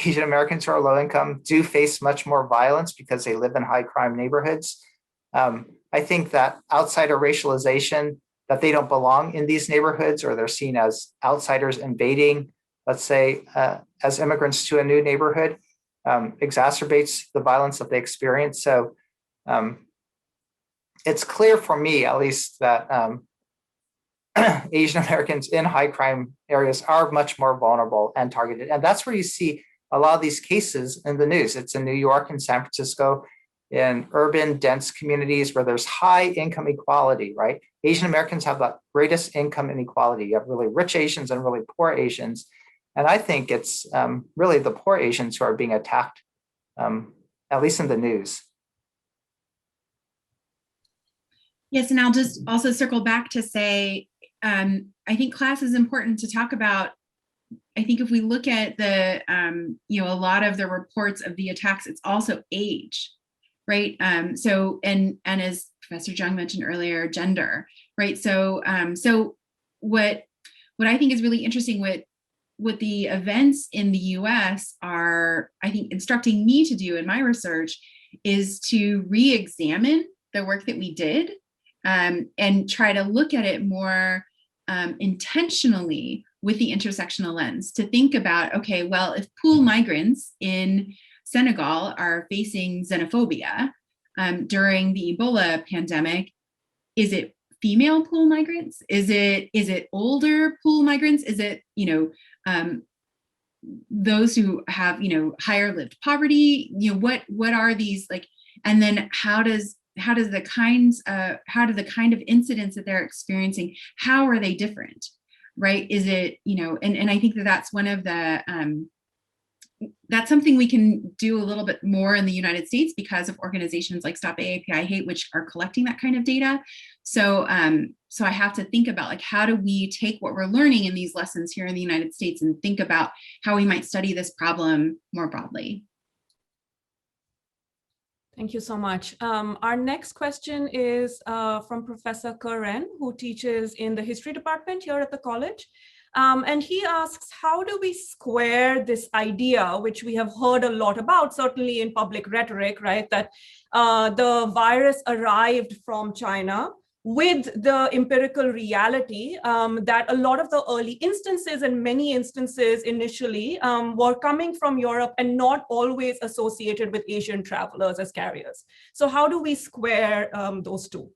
Asian Americans who are low income do face much more violence because they live in high crime neighborhoods. I think that outsider racialization, that they don't belong in these neighborhoods, or they're seen as outsiders invading, let's say, as immigrants to a new neighborhood, exacerbates the violence that they experience. So it's clear for me, at least, that Asian Americans in high crime areas are much more vulnerable and targeted. And that's where you see a lot of these cases in the news. It's in New York and San Francisco, in urban, dense communities where there's high income equality, right? Asian Americans have the greatest income inequality. You have really rich Asians and really poor Asians. And I think it's really the poor Asians who are being attacked, at least in the news. Yes, and I'll just also circle back to say, I think class is important to talk about. I think if we look at the, a lot of the reports of the attacks, it's also age, right? So, and as Professor Jeung mentioned earlier, gender, right? So, what I think is really interesting what the events in the US are, I think, instructing me to do in my research is to re-examine the work that we did and try to look at it more intentionally with the intersectional lens, to think about, okay, well, if pool migrants in Senegal are facing xenophobia during the Ebola pandemic, is it female pool migrants? Is it older pool migrants? Is it, those who have, higher lived poverty? What are these like? And then how do the kind of incidents that they're experiencing, how are they different, right? Is it, and I think that's one of the, that's something we can do a little bit more in the United States because of organizations like Stop AAPI Hate, which are collecting that kind of data. So, so I have to think about, like, how do we take what we're learning in these lessons here in the United States and think about how we might study this problem more broadly. Thank you so much. Our next question is from Professor Curran, who teaches in the history department here at the college. And he asks, how do we square this idea, which we have heard a lot about, certainly in public rhetoric, right, that the virus arrived from China, with the empirical reality that a lot of the early instances and many instances initially were coming from Europe and not always associated with Asian travelers as carriers. So how do we square those two?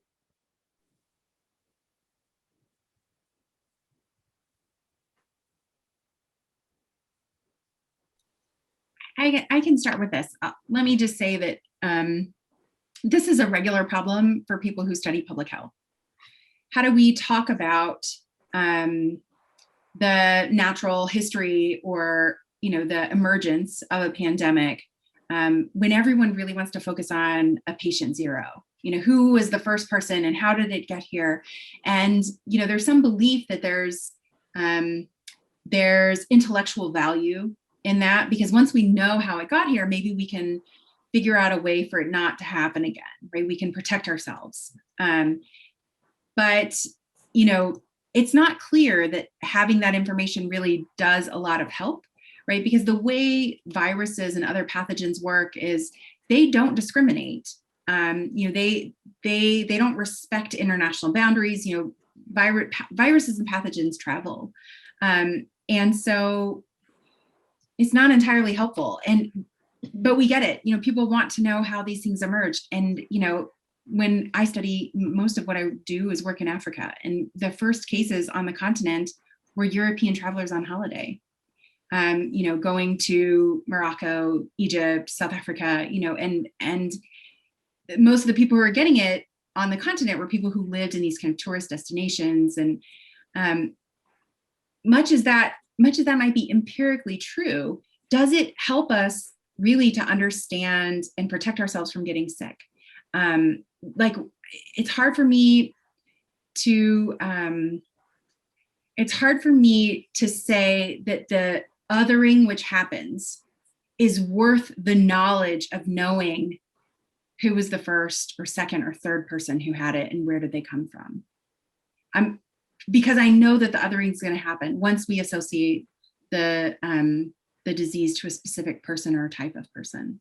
I can start with this. Let me just say that this is a regular problem for people who study public health. How do we talk about the natural history or the emergence of a pandemic when everyone really wants to focus on a patient zero? Who was the first person and how did it get here? And there's some belief that there's intellectual value in that, because once we know how it got here, maybe we can figure out a way for it not to happen again, right? We can protect ourselves. But, it's not clear that having that information really does a lot of help, right? Because the way viruses and other pathogens work is they don't discriminate. They don't respect international boundaries. Viruses and pathogens travel. And so it's not entirely helpful. But we get it. People want to know how these things emerged. And, when I study, most of what I do is work in Africa. And the first cases on the continent were European travelers on holiday, going to Morocco, Egypt, South Africa, and most of the people who were getting it on the continent were people who lived in these kind of tourist destinations. And much as that might be empirically true, does it help us really to understand and protect ourselves from getting sick? It's hard for me to say that the othering which happens is worth the knowledge of knowing who was the first or second or third person who had it and where did they come from. Because I know that the othering is going to happen once we associate the disease to a specific person or type of person.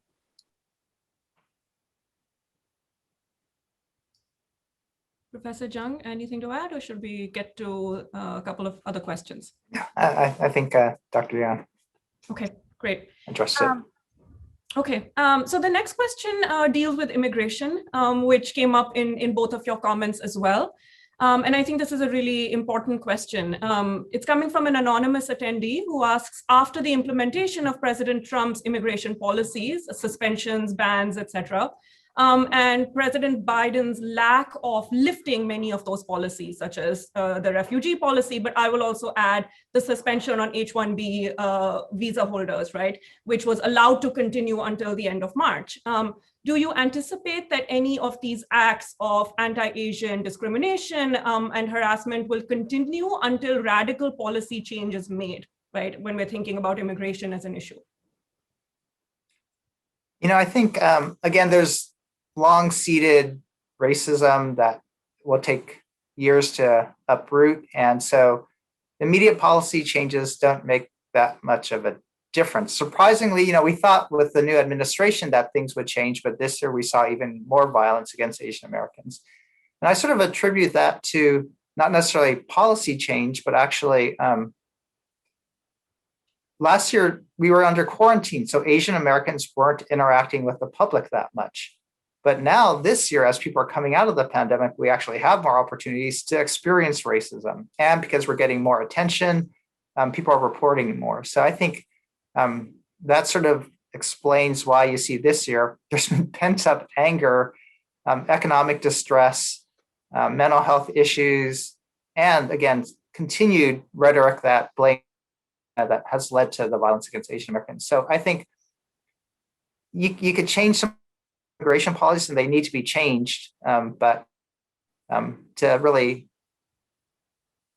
Professor Jeung, anything to add, or should we get to a couple of other questions? Yeah, I think Dr. Dionne. Okay, great. Addressed it. Okay, so the next question deals with immigration, which came up in both of your comments as well. And I think this is a really important question. It's coming from an anonymous attendee who asks, after the implementation of President Trump's immigration policies, suspensions, bans, etc., and President Biden's lack of lifting many of those policies, such as the refugee policy, but I will also add the suspension on H-1B visa holders, right, which was allowed to continue until the end of March. Do you anticipate that any of these acts of anti-Asian discrimination and harassment will continue until radical policy change is made, right, when we're thinking about immigration as an issue? You know, I think, again, there's long-seated racism that will take years to uproot. And so immediate policy changes don't make that much of a difference. Surprisingly, you know, we thought with the new administration that things would change, but this year we saw even more violence against Asian Americans. And I sort of attribute that to not necessarily policy change, but actually last year we were under quarantine, so Asian Americans weren't interacting with the public that much. But now this year, as people are coming out of the pandemic, we actually have more opportunities to experience racism. And because we're getting more attention, people are reporting more. So I think that sort of explains why you see this year, there's been pent up anger, economic distress, mental health issues, and again, continued rhetoric that blame that has led to the violence against Asian Americans. So I think you could change some immigration policies and they need to be changed, but to really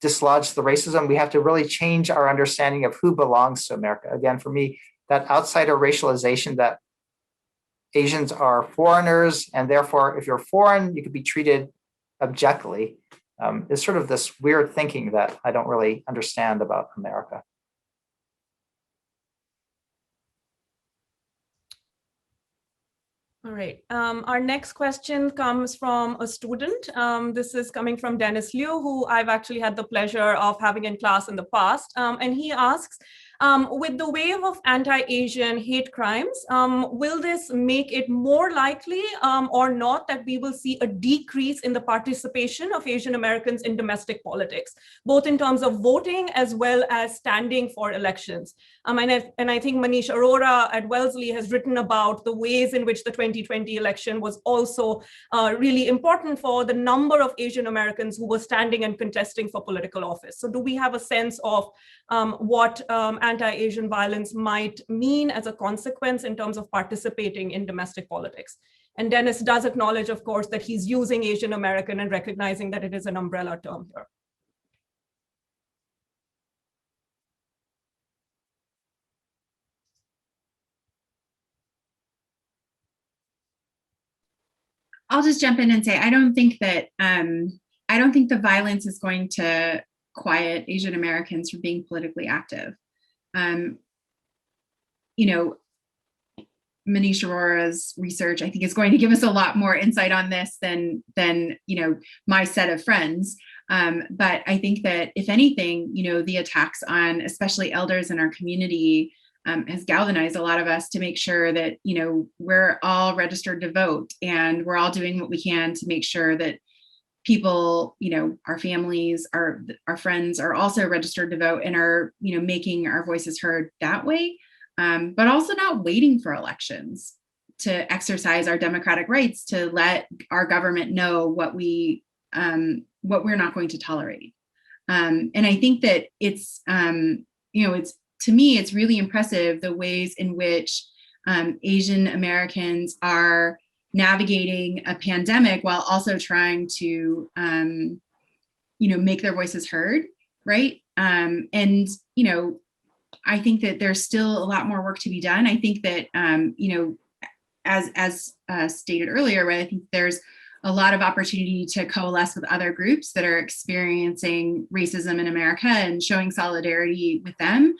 dislodge the racism, we have to really change our understanding of who belongs to America. Again, for me, that outsider racialization that Asians are foreigners, and therefore, if you're foreign, you could be treated objectively, is sort of this weird thinking that I don't really understand about America. All right. Our next question comes from a student. This is coming from Dennis Liu, who I've actually had the pleasure of having in class in the past. And he asks, with the wave of anti-Asian hate crimes, will this make it more likely or not that we will see a decrease in the participation of Asian Americans in domestic politics, both in terms of voting as well as standing for elections? And I think Manish Arora at Wellesley has written about the ways in which the 2020 election was also really important for the number of Asian Americans who were standing and contesting for political office. So do we have a sense of what anti-Asian violence might mean as a consequence in terms of participating in domestic politics? And Dennis does acknowledge, of course, that he's using Asian American and recognizing that it is an umbrella term here. I'll just jump in and say, I don't think the violence is going to quiet Asian Americans from being politically active. You know, Manish Arora's research, I think, is going to give us a lot more insight on this than you know, my set of friends. But I think that if anything, you know, the attacks on especially elders in our community has galvanized a lot of us to make sure that, you know, we're all registered to vote and we're all doing what we can to make sure that people, you know, our families, our friends are also registered to vote and are, you know, making our voices heard that way, but also not waiting for elections to exercise our democratic rights to let our government know what we're not going to tolerate. And I think that it's, you know, to me, it's really impressive the ways in which Asian Americans are navigating a pandemic while also trying to, you know, make their voices heard, right? And, you know, I think that there's still a lot more work to be done. I think that, you know, as stated earlier, right, I think there's a lot of opportunity to coalesce with other groups that are experiencing racism in America and showing solidarity with them.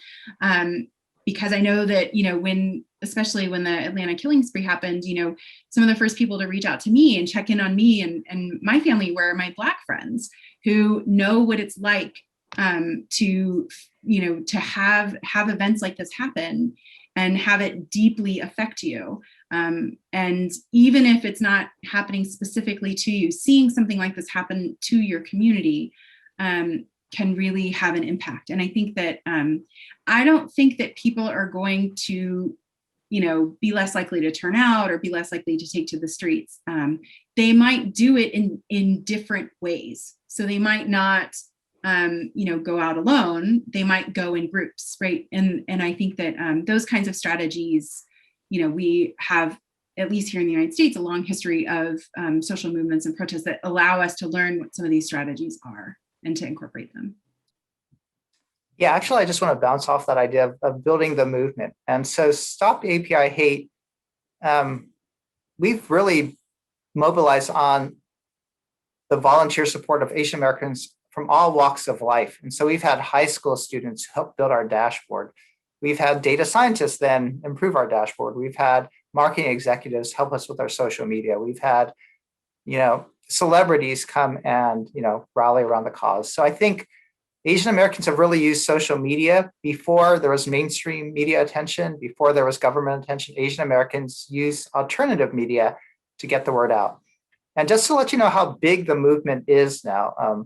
Because I know that, you know, especially when the Atlanta killing spree happened, you know, some of the first people to reach out to me and check in on me and my family were my Black friends who know what it's like to, you know, to have events like this happen and have it deeply affect you. And even if it's not happening specifically to you, seeing something like this happen to your community can really have an impact. And I think that I don't think that people are going to, be less likely to turn out or be less likely to take to the streets. They might do it in different ways. So they might not, go out alone. They might go in groups, right? And I think that those kinds of strategies, we have, at least here in the United States, a long history of social movements and protests that allow us to learn what some of these strategies are and to incorporate them. Yeah, actually, I just want to bounce off that idea of building the movement. And so Stop AAPI Hate, we've really mobilized on the volunteer support of Asian Americans from all walks of life. And so we've had high school students help build our dashboard. We've had data scientists then improve our dashboard. We've had marketing executives help us with our social media. We've had, celebrities come and, rally around the cause. So I think Asian Americans have really used social media before there was mainstream media attention, before there was government attention. Asian Americans use alternative media to get the word out. And just to let you know how big the movement is now,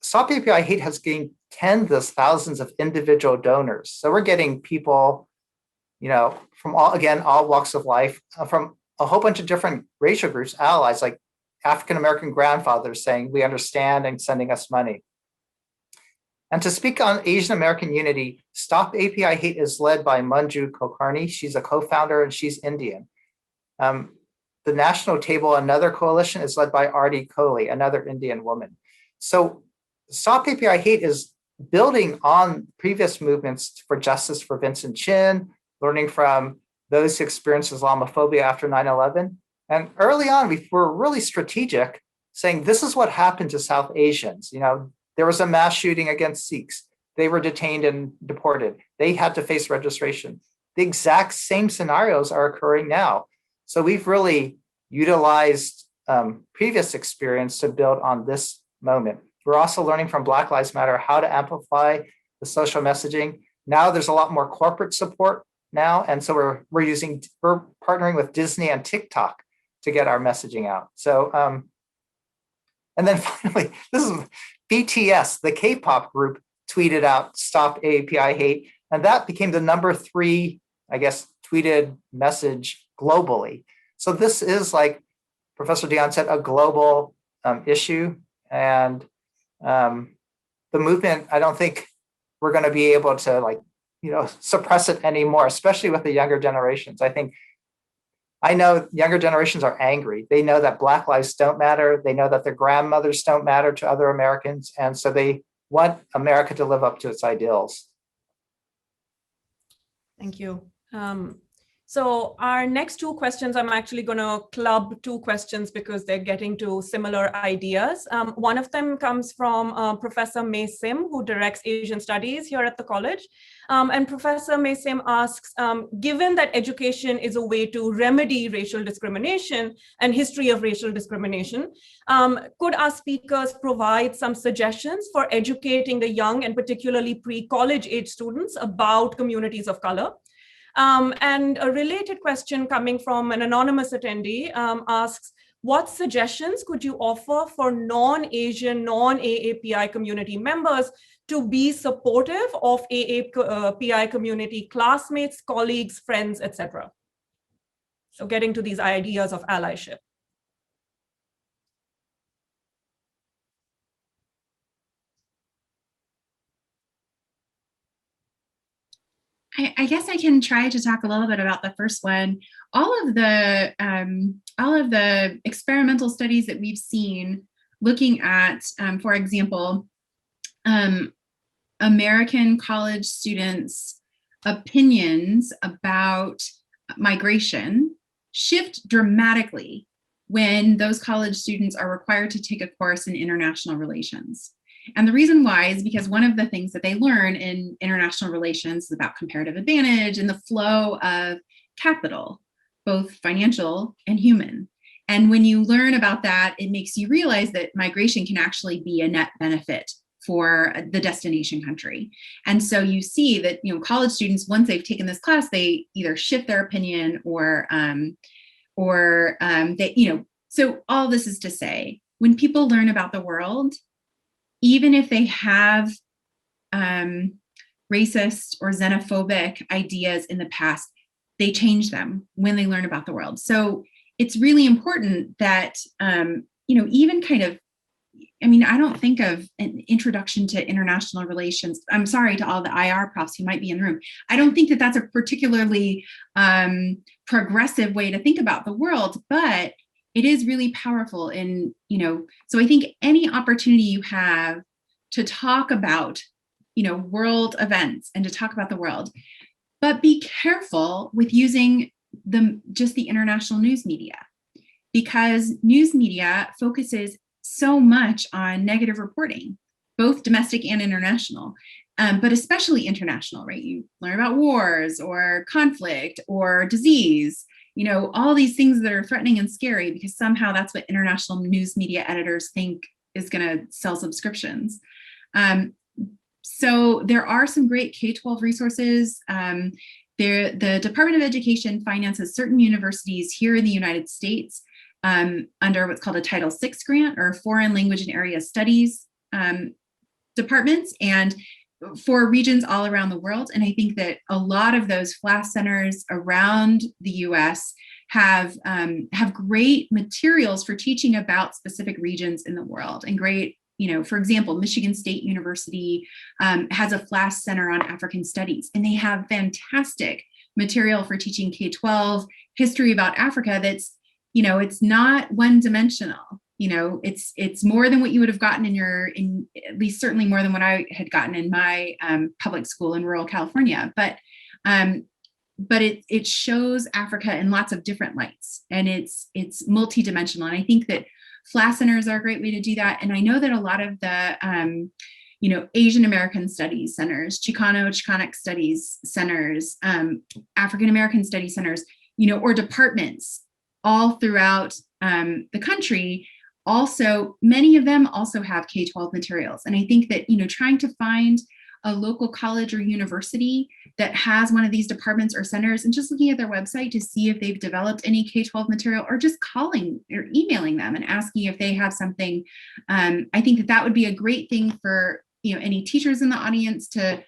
Stop AAPI Hate has gained tens of thousands of individual donors. So we're getting people, from all walks of life, from a whole bunch of different racial groups, allies like African-American grandfathers saying, we understand and sending us money. And to speak on Asian American unity, Stop AAPI Hate is led by Manju Kulkarni. She's a co-founder and she's Indian. The National Table, another coalition, is led by Arti Kohli, another Indian woman. So Stop AAPI Hate is building on previous movements for justice for Vincent Chin, learning from those who experienced Islamophobia after 9/11. And early on, we were really strategic, saying this is what happened to South Asians. There was a mass shooting against Sikhs. They were detained and deported. They had to face registration. The exact same scenarios are occurring now. So we've really utilized previous experience to build on this moment. We're also learning from Black Lives Matter how to amplify the social messaging. Now there's a lot more corporate support now. And so we're partnering with Disney and TikTok to get our messaging out. So, and then finally, this is BTS, the K-pop group, tweeted out Stop AAPI Hate, and that became the number 3, tweeted message globally. So this is, like Professor Dionne said, a global issue, and the movement, I don't think we're going to be able to suppress it anymore, especially with the younger generations. I know younger generations are angry. They know that Black lives don't matter. They know that their grandmothers don't matter to other Americans. And so they want America to live up to its ideals. Thank you. So our next 2 questions, I'm actually going to club 2 questions because they're getting to similar ideas. One of them comes from Professor May Sim, who directs Asian Studies here at the college. And Professor May Sim asks, given that education is a way to remedy racial discrimination and history of racial discrimination, could our speakers provide some suggestions for educating the young and particularly pre-college age students about communities of color? And a related question coming from an anonymous attendee asks, what suggestions could you offer for non-Asian, non-AAPI community members to be supportive of AAPI community classmates, colleagues, friends, etc.? So getting to these ideas of allyship. I guess I can try to talk a little bit about the first one. All of the experimental studies that we've seen looking at, for example, American college students' opinions about migration shift dramatically when those college students are required to take a course in international relations. And the reason why is because one of the things that they learn in international relations is about comparative advantage and the flow of capital, both financial and human. And when you learn about that, it makes you realize that migration can actually be a net benefit for the destination country. And so you see that, college students, once they've taken this class, they either shift their opinion or they, so all this is to say, when people learn about the world, even if they have racist or xenophobic ideas in the past, they change them when they learn about the world. So it's really important that, even kind of, I don't think of an introduction to international relations. I'm sorry to all the IR profs who might be in the room. I don't think that that's a particularly progressive way to think about the world, but it is really powerful. And, so I think any opportunity you have to talk about, world events and to talk about the world, but be careful with using just the international news media, because news media focuses so much on negative reporting, both domestic and international, but especially international, right? You learn about wars or conflict or disease, all these things that are threatening and scary, because somehow that's what international news media editors think is going to sell subscriptions. So there are some great K-12 resources. The Department of Education finances certain universities here in the United States under what's called a Title VI grant, or Foreign Language and Area Studies departments, and for regions all around the world. And I think that a lot of those FLAS centers around the US have great materials for teaching about specific regions in the world, and great, for example, Michigan State University has a FLAS center on African studies, and they have fantastic material for teaching K-12 history about Africa that's, it's not one-dimensional. It's more than what you would have gotten in at least certainly more than what I had gotten in my public school in rural California. But it shows Africa in lots of different lights, and it's multidimensional. And I think that FLAS centers are a great way to do that. And I know that a lot of the Asian American Studies centers, Chicanic Studies centers, African American Studies centers, or departments all throughout the country. Also, many of them also have K-12 materials. And I think that, trying to find a local college or university that has one of these departments or centers, and just looking at their website to see if they've developed any K-12 material, or just calling or emailing them and asking if they have something. I think that would be a great thing for, any teachers in the audience to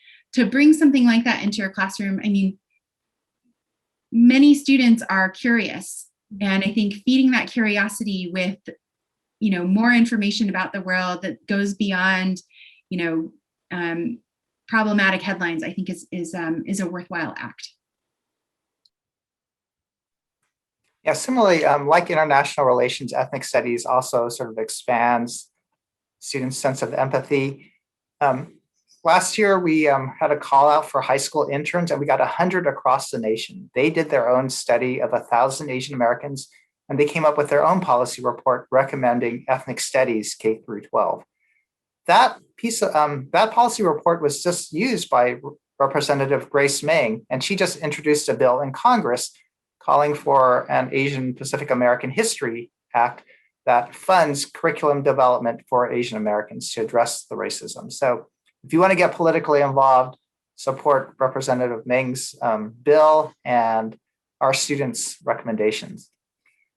bring something like that into your classroom. Many students are curious, and I think feeding that curiosity with, more information about the world that goes beyond, problematic headlines, I think is a worthwhile act. Yeah, similarly, like international relations, ethnic studies also sort of expands students' sense of empathy. Last year, we had a call out for high school interns, and we got 100 across the nation. They did their own study of 1,000 Asian Americans, and they came up with their own policy report recommending ethnic studies K through 12. That policy report was just used by Representative Grace Meng, and she just introduced a bill in Congress calling for an Asian Pacific American History Act that funds curriculum development for Asian Americans to address the racism. So if you want to get politically involved, support Representative Meng's bill and our students' recommendations.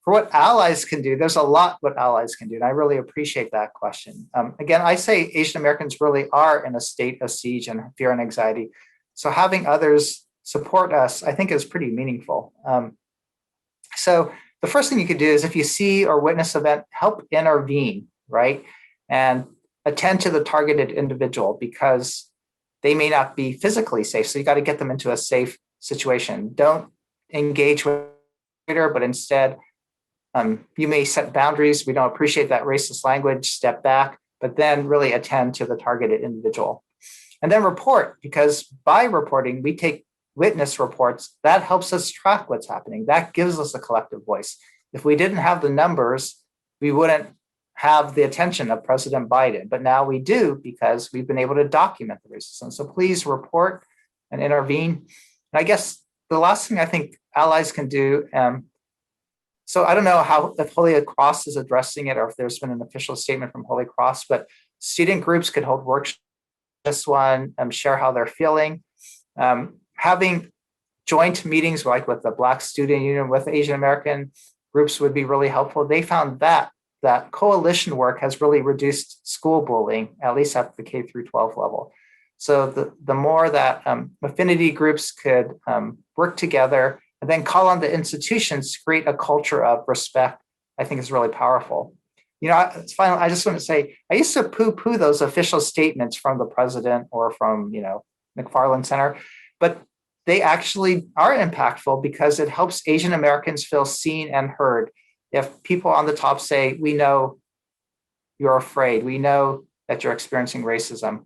For what allies can do, there's a lot what allies can do, and I really appreciate that question. Again, I say Asian Americans really are in a state of siege and fear and anxiety. So having others support us, I think, is pretty meaningful. So the first thing you could do is, if you see or witness an event, help intervene, right? And attend to the targeted individual, because they may not be physically safe. So you got to get them into a safe situation. Don't engage with Twitter, but instead, you may set boundaries. We don't appreciate that racist language, step back, but then really attend to the targeted individual. And then report, because by reporting, we take witness reports. That helps us track what's happening. That gives us a collective voice. If we didn't have the numbers, we wouldn't have the attention of President Biden. But now we do, because we've been able to document the racism. So please report and intervene. And I guess the last thing I think allies can do, so I don't know if Holy Cross is addressing it, or if there's been an official statement from Holy Cross, but Student groups could hold workshops, this one, share how they're feeling. Having joint meetings like with the Black Student Union, with Asian American groups would be really helpful. They found that coalition work has really reduced school bullying, at least at the K through 12 level. So the more that affinity groups could work together and then call on the institutions to create a culture of respect, I think is really powerful. It's finally, I just want to say, I used to poo-poo those official statements from the president or from, McFarland Center, but they actually are impactful because it helps Asian Americans feel seen and heard. If people on the top say, we know you're afraid, we know that you're experiencing racism.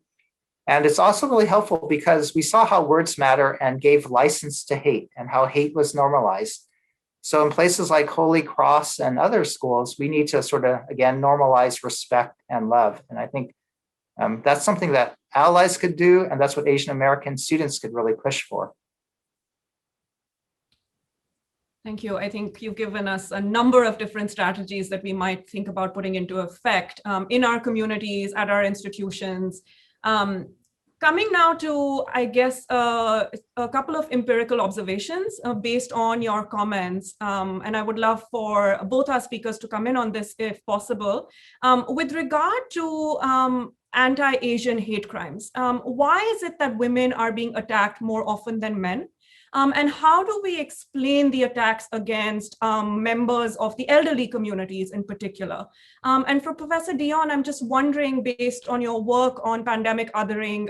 And it's also really helpful because we saw how words matter and gave license to hate and how hate was normalized. So in places like Holy Cross and other schools, we need to sort of, again, normalize respect and love. And I think that's something that allies could do, and that's what Asian American students could really push for. Thank you. I think you've given us a number of different strategies that we might think about putting into effect in our communities, at our institutions. Coming now to, I guess, a couple of empirical observations based on your comments. And I would love for both our speakers to come in on this if possible. With regard to anti-Asian hate crimes, why is it that women are being attacked more often than men? And how do we explain the attacks against members of the elderly communities in particular? And for Professor Dionne, I'm just wondering, based on your work on pandemic othering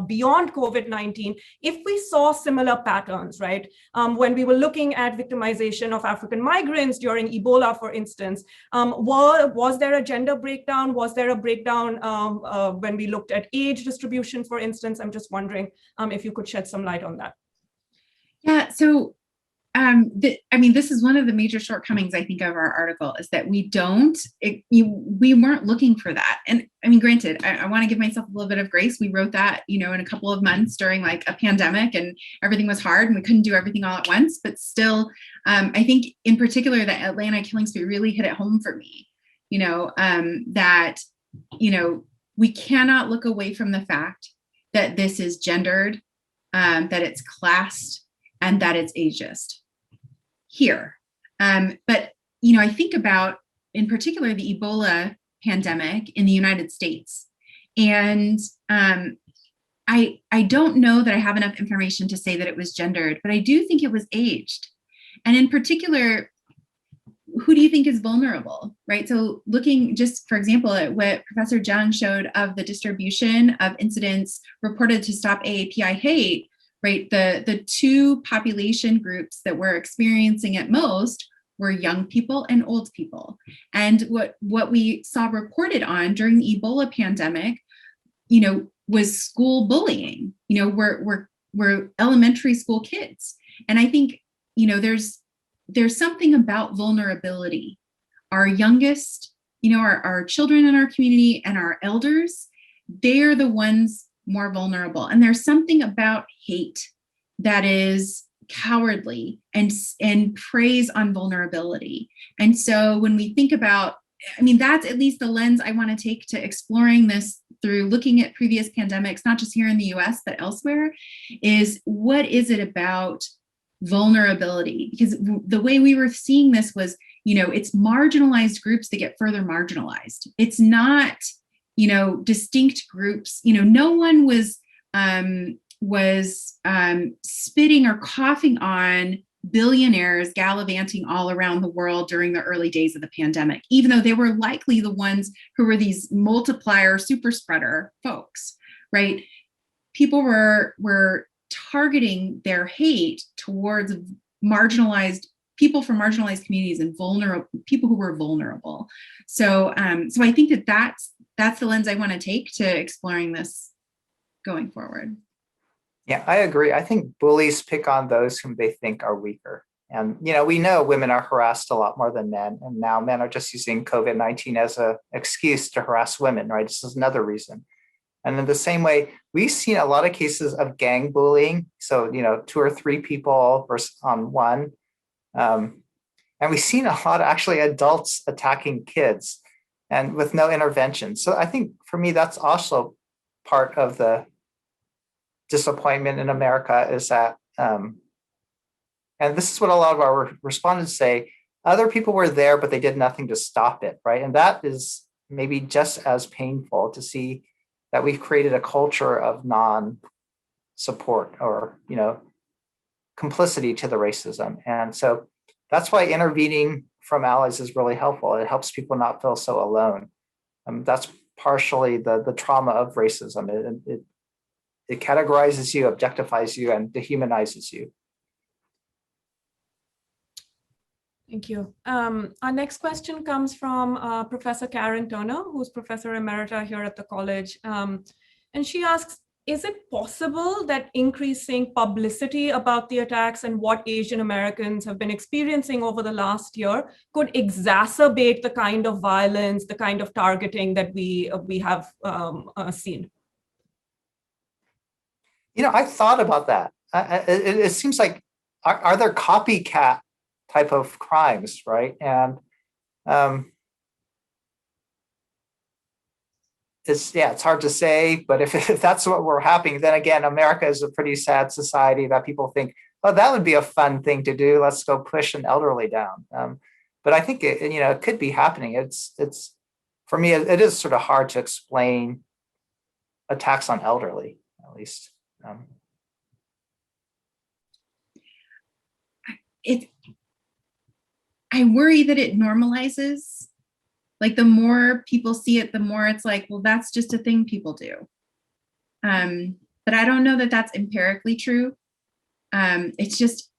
beyond COVID-19, if we saw similar patterns, right? When we were looking at victimization of African migrants during Ebola, for instance, was there a gender breakdown? Was there a breakdown when we looked at age distribution, for instance? I'm just wondering if you could shed some light on that. Yeah, so this is one of the major shortcomings, I think, of our article, is that we weren't looking for that. And I mean, granted, I want to give myself a little bit of grace. We wrote that, in a couple of months during like a pandemic, and everything was hard and we couldn't do everything all at once. But still, I think in particular, the Atlanta killing spree really hit it home for me, that, we cannot look away from the fact that this is gendered, that it's classed, and that it's ageist here. But, I think about, in particular, the Ebola pandemic in the United States. And I don't know that I have enough information to say that it was gendered, but I do think it was aged. And in particular, who do you think is vulnerable, right? So looking just, for example, at what Professor Jeung showed of the distribution of incidents reported to stop AAPI hate, right? The two population groups that were experiencing it most were young people and old people. And what we saw reported on during the Ebola pandemic, was school bullying, were elementary school kids. And I think, there's something about vulnerability. Our youngest, our children in our community and our elders, they're the ones more vulnerable. And there's something about hate that is cowardly and preys on vulnerability. And so when we think about, that's at least the lens I want to take to exploring this through looking at previous pandemics, not just here in the US, but elsewhere, is what is it about vulnerability? Because the way we were seeing this was, it's marginalized groups that get further marginalized. It's not, distinct groups. No one was spitting or coughing on billionaires gallivanting all around the world during the early days of the pandemic, even though they were likely the ones who were these multiplier super spreader folks, right? People were targeting their hate towards marginalized people from marginalized communities and vulnerable people who were vulnerable. So I think that's the lens I want to take to exploring this going forward. Yeah, I agree. I think bullies pick on those whom they think are weaker. And, we know women are harassed a lot more than men. And now men are just using COVID-19 as an excuse to harass women, right? This is another reason. And in the same way, we've seen a lot of cases of gang bullying. So, 2 or 3 people versus on one. And we've seen a lot of actually adults attacking kids. and with no intervention. So I think for me, that's also part of the disappointment in America is that, and this is what a lot of our respondents say, other people were there, but they did nothing to stop it, right? And that is maybe just as painful to see that we've created a culture of non-support or, complicity to the racism. And so that's why intervening from allies is really helpful. It helps people not feel so alone. That's partially the trauma of racism. It categorizes you, objectifies you, and dehumanizes you. Thank you. Our next question comes from Professor Karen Turner, who's Professor Emerita here at the college. And she asks, is it possible that increasing publicity about the attacks and what Asian Americans have been experiencing over the last year could exacerbate the kind of violence, the kind of targeting that we have seen? I thought about that. It seems like, are there copycat type of crimes, right? And it's hard to say, but if that's what we're happening, then again, America is a pretty sad society that people think, oh, that would be a fun thing to do. Let's go push an elderly down. But I think it could be happening. It's for me, it is sort of hard to explain attacks on elderly, at least. I worry that it normalizes. Like the more people see it, the more it's like, well, that's just a thing people do. But I don't know that that's empirically true. It's just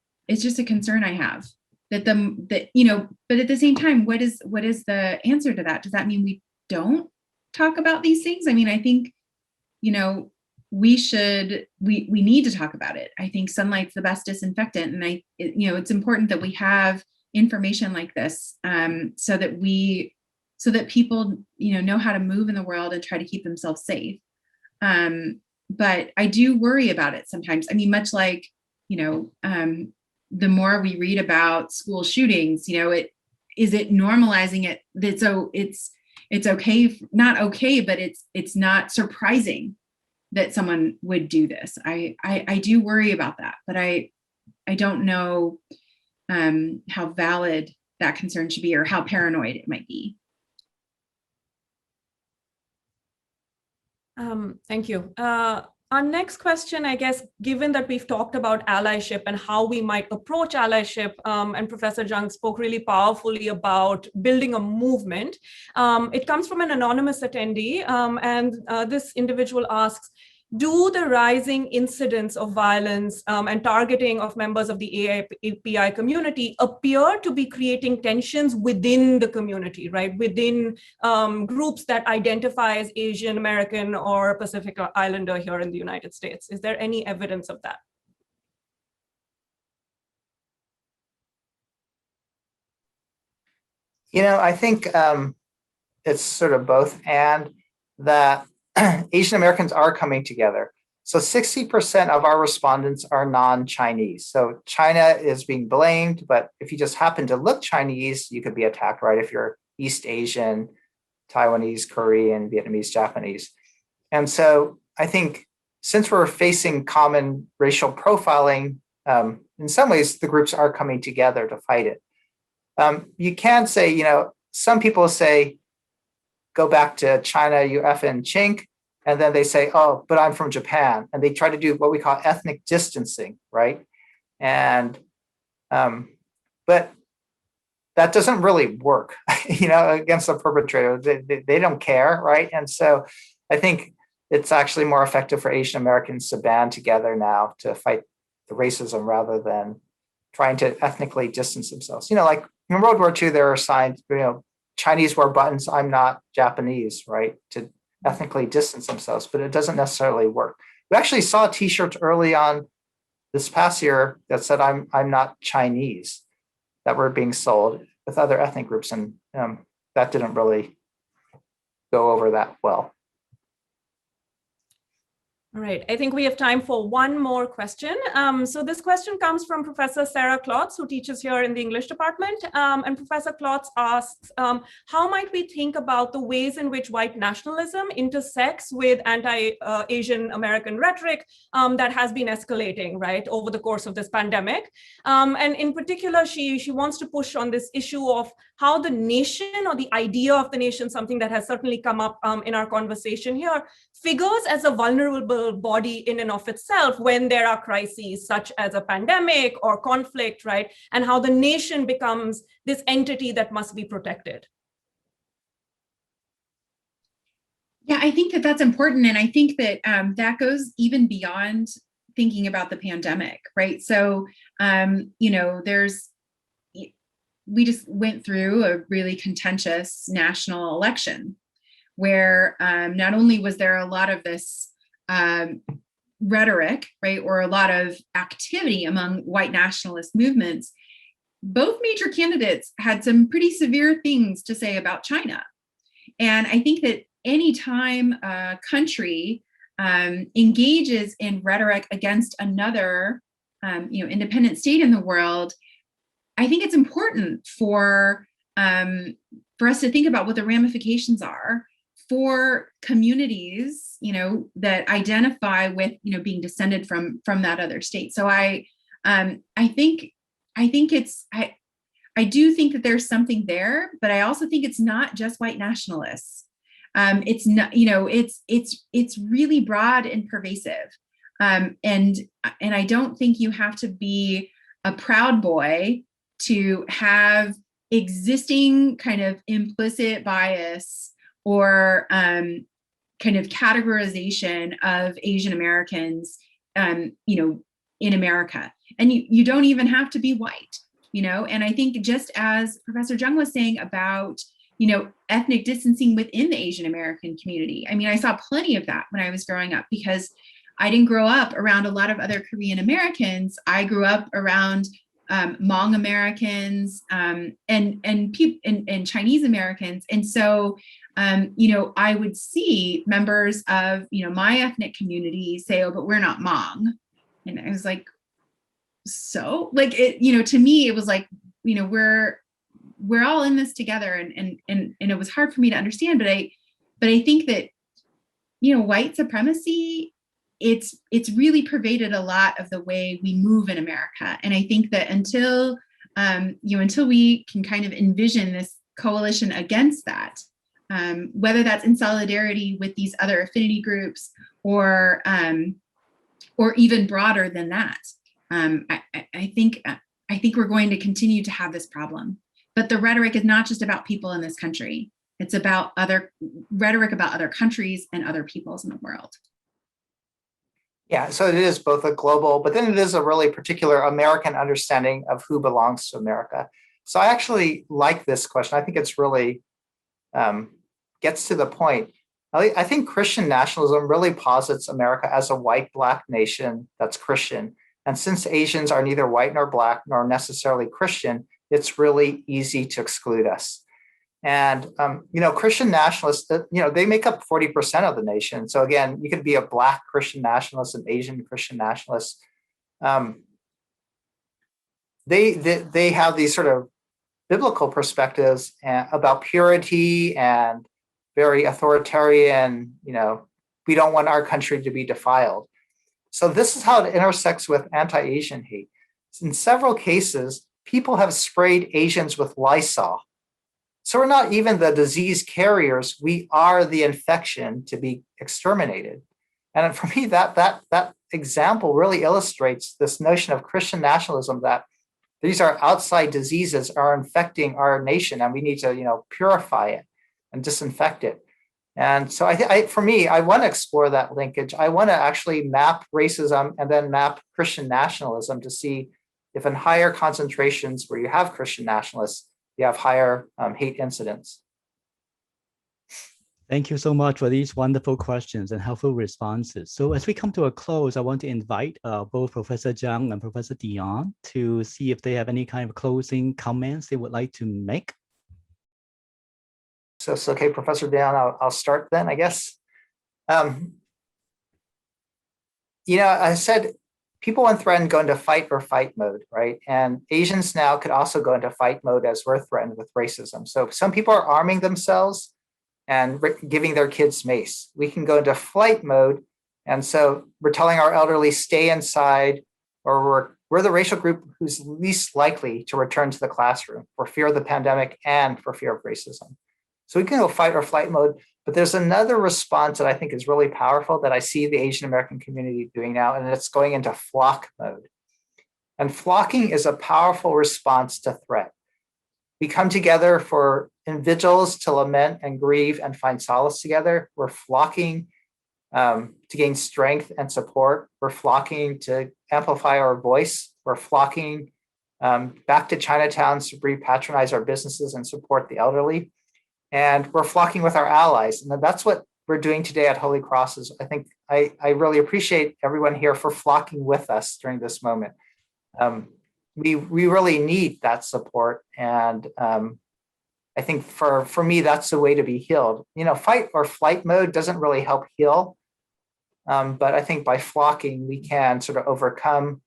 a concern I have but at the same time, what is the answer to that? Does that mean we don't talk about these things? I mean, I think, we need to talk about it. I think sunlight's the best disinfectant. And it's important that we have information like this so that people, know how to move in the world and try to keep themselves safe. But I do worry about it sometimes. I mean, much like, the more we read about school shootings, is it normalizing it? It's okay, not okay, but it's not surprising that someone would do this. I do worry about that, but I don't know how valid that concern should be or how paranoid it might be. Thank you. Our next question, I guess, given that we've talked about allyship and how we might approach allyship, and Professor Jeung spoke really powerfully about building a movement, it comes from an anonymous attendee, and this individual asks, do the rising incidents of violence and targeting of members of the AAPI community appear to be creating tensions within the community, right? Within groups that identify as Asian American or Pacific Islander here in the United States? Is there any evidence of that? I think it's sort of both, and that Asian Americans are coming together. So 60% of our respondents are non-Chinese. So China is being blamed, but if you just happen to look Chinese, you could be attacked, right? If you're East Asian, Taiwanese, Korean, Vietnamese, Japanese. And so I think since we're facing common racial profiling, in some ways, the groups are coming together to fight it. You can say, some people say, go back to China, you effing chink. And then they say, oh, but I'm from Japan. And they try to do what we call ethnic distancing, right? And, but that doesn't really work, against the perpetrator. They don't care, right? And so I think it's actually more effective for Asian Americans to band together now to fight the racism rather than trying to ethnically distance themselves. Like in World War II, there are signs, Chinese wear buttons, I'm not Japanese, right? To ethnically distance themselves, but it doesn't necessarily work. We actually saw T-shirts early on this past year that said, I'm not Chinese, that were being sold with other ethnic groups. And that didn't really go over that well. All right, I think we have time for one more question. So this question comes from Professor Sarah Klotz, who teaches here in the English department. And Professor Klotz asks, how might we think about the ways in which white nationalism intersects with anti-Asian American rhetoric that has been escalating, right, over the course of this pandemic? And in particular, she wants to push on this issue of how the nation, or the idea of the nation, something that has certainly come up in our conversation here, figures as a vulnerable body in and of itself when there are crises such as a pandemic or conflict, right? And how the nation becomes this entity that must be protected. Yeah, I think that that's important. And I think that that goes even beyond thinking about the pandemic, right? So, you know, we just went through a really contentious national election where not only was there a lot of this rhetoric, right, or a lot of activity among white nationalist movements, both major candidates had some pretty severe things to say about China. And I think that anytime a country engages in rhetoric against another you know, independent state in the world, I think it's important for us to think about what the ramifications are for communities, you know, that identify with, you know, being descended from that other state. So I do think that there's something there, but I also think it's not just white nationalists. It's not, you know, it's really broad and pervasive. And I don't think you have to be a Proud Boy to have existing kind of implicit bias or kind of categorization of Asian Americans, you know, in America. And you don't even have to be white, you know. And I think just as Professor Jeung was saying about, you know, ethnic distancing within the Asian American community. I mean, I saw plenty of that when I was growing up because I didn't grow up around a lot of other Korean Americans. I grew up around Hmong Americans and Chinese Americans. And so, you know, I would see members of, you know, my ethnic community say, oh, but we're not Hmong. And I was like, so like, it, you know, to me, it was like, you know, we're all in this together. And it was hard for me to understand, but I think that, you know, white supremacy, it's really pervaded a lot of the way we move in America. And I think that until we can kind of envision this coalition against that, whether that's in solidarity with these other affinity groups or even broader than that, I think we're going to continue to have this problem. But the rhetoric is not just about people in this country. It's about rhetoric about other countries and other peoples in the world. Yeah, so it is both a global, but then it is a really particular American understanding of who belongs to America. So I actually like this question. I think it's really gets to the point. I think Christian nationalism really posits America as a white Black nation that's Christian. And since Asians are neither white nor Black nor necessarily Christian, it's really easy to exclude us. And, you know, Christian nationalists, you know, they make up 40% of the nation. So again, you could be a Black Christian nationalist, an Asian Christian nationalist. They have these sort of biblical perspectives about purity and very authoritarian, you know, we don't want our country to be defiled. So this is how it intersects with anti-Asian hate. In several cases, people have sprayed Asians with Lysol. So we're not even the disease carriers. We are the infection to be exterminated. And for me, that example really illustrates this notion of Christian nationalism that these are outside diseases are infecting our nation, and we need to, you know, purify it and disinfect it. And so for me, I want to explore that linkage. I want to actually map racism and then map Christian nationalism to see if in higher concentrations where you have Christian nationalists, you have higher hate incidents. Thank you so much for these wonderful questions and helpful responses. So as we come to a close, I want to invite both Professor Jeung and Professor Dionne to see if they have any kind of closing comments they would like to make. So it's okay, Professor Dionne, I'll start then, I guess. I said people when threatened go into fight or flight mode, right? And Asians now could also go into fight mode as we're threatened with racism. So some people are arming themselves and giving their kids mace. We can go into flight mode. And so we're telling our elderly, stay inside, or we're the racial group who's least likely to return to the classroom for fear of the pandemic and for fear of racism. So we can go fight or flight mode, but there's another response that I think is really powerful that I see the Asian American community doing now, and it's going into flock mode. And flocking is a powerful response to threat. We come together for vigils to lament and grieve and find solace together. We're flocking to gain strength and support. We're flocking to amplify our voice. We're flocking back to Chinatowns to repatronize our businesses and support the elderly. And we're flocking with our allies. And that's what we're doing today at Holy Cross. I think I really appreciate everyone here for flocking with us during this moment. We really need that support. And I think for me, that's the way to be healed. Fight or flight mode doesn't really help heal. But I think by flocking, we can sort of overcome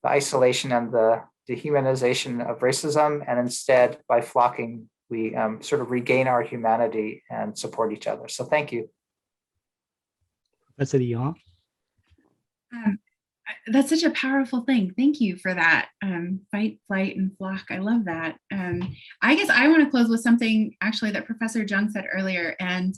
the isolation and the dehumanization of racism. And instead, by flocking, we sort of regain our humanity and support each other. So thank you. Professor Dionne. That's such a powerful thing. Thank you for that. Fight, flight, and flock. I love that. I guess I want to close with something actually that Professor Jeung said earlier. And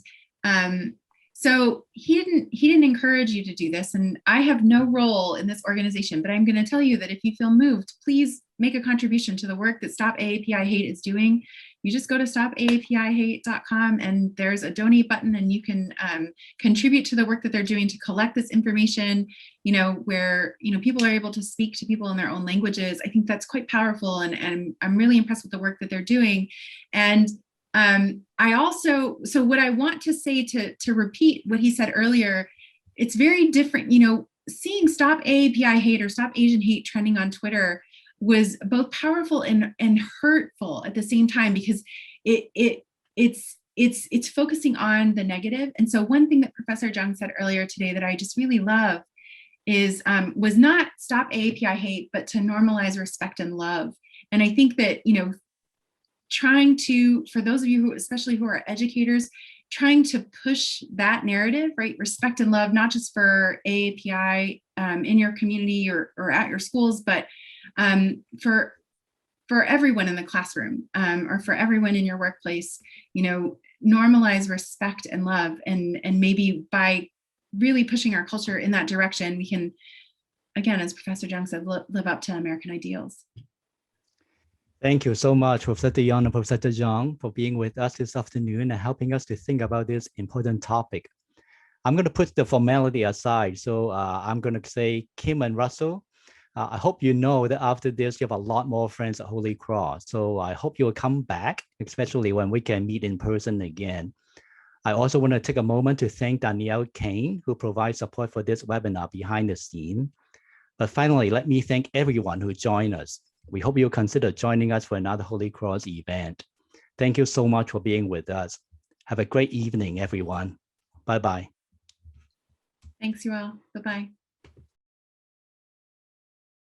so he didn't encourage you to do this. And I have no role in this organization, but I'm going to tell you that if you feel moved, please make a contribution to the work that Stop AAPI Hate is doing. You just go to stopaapihate.com and there's a donate button, and you can contribute to the work that they're doing to collect this information, where, people are able to speak to people in their own languages. I think that's quite powerful. And I'm really impressed with the work that they're doing. And I also, so what I want to say to repeat what he said earlier, it's very different, seeing Stop AAPI Hate or Stop Asian Hate trending on Twitter was both powerful and hurtful at the same time, because it's focusing on the negative. And so one thing that Professor Jeung said earlier today that I just really love is was not Stop AAPI Hate, but to normalize respect and love. And I think that, trying to, for those of you who, especially who are educators, trying to push that narrative, right? Respect and love, not just for AAPI in your community or at your schools, but for everyone in the classroom or for everyone in your workplace, normalize respect and love. And maybe by really pushing our culture in that direction, we can, again, as Professor Jeung said, live up to American ideals. Thank you so much, Professor Dionne and Professor Jeung, for being with us this afternoon and helping us to think about this important topic. I'm going to put the formality aside. So I'm going to say, Kim and Russell, I hope you know that after this, you have a lot more friends at Holy Cross. So I hope you'll come back, especially when we can meet in person again. I also want to take a moment to thank Danielle Kane, who provides support for this webinar behind the scene. But finally, let me thank everyone who joined us. We hope you'll consider joining us for another Holy Cross event. Thank you so much for being with us. Have a great evening, everyone. Bye-bye. Thanks, you all. Bye-bye.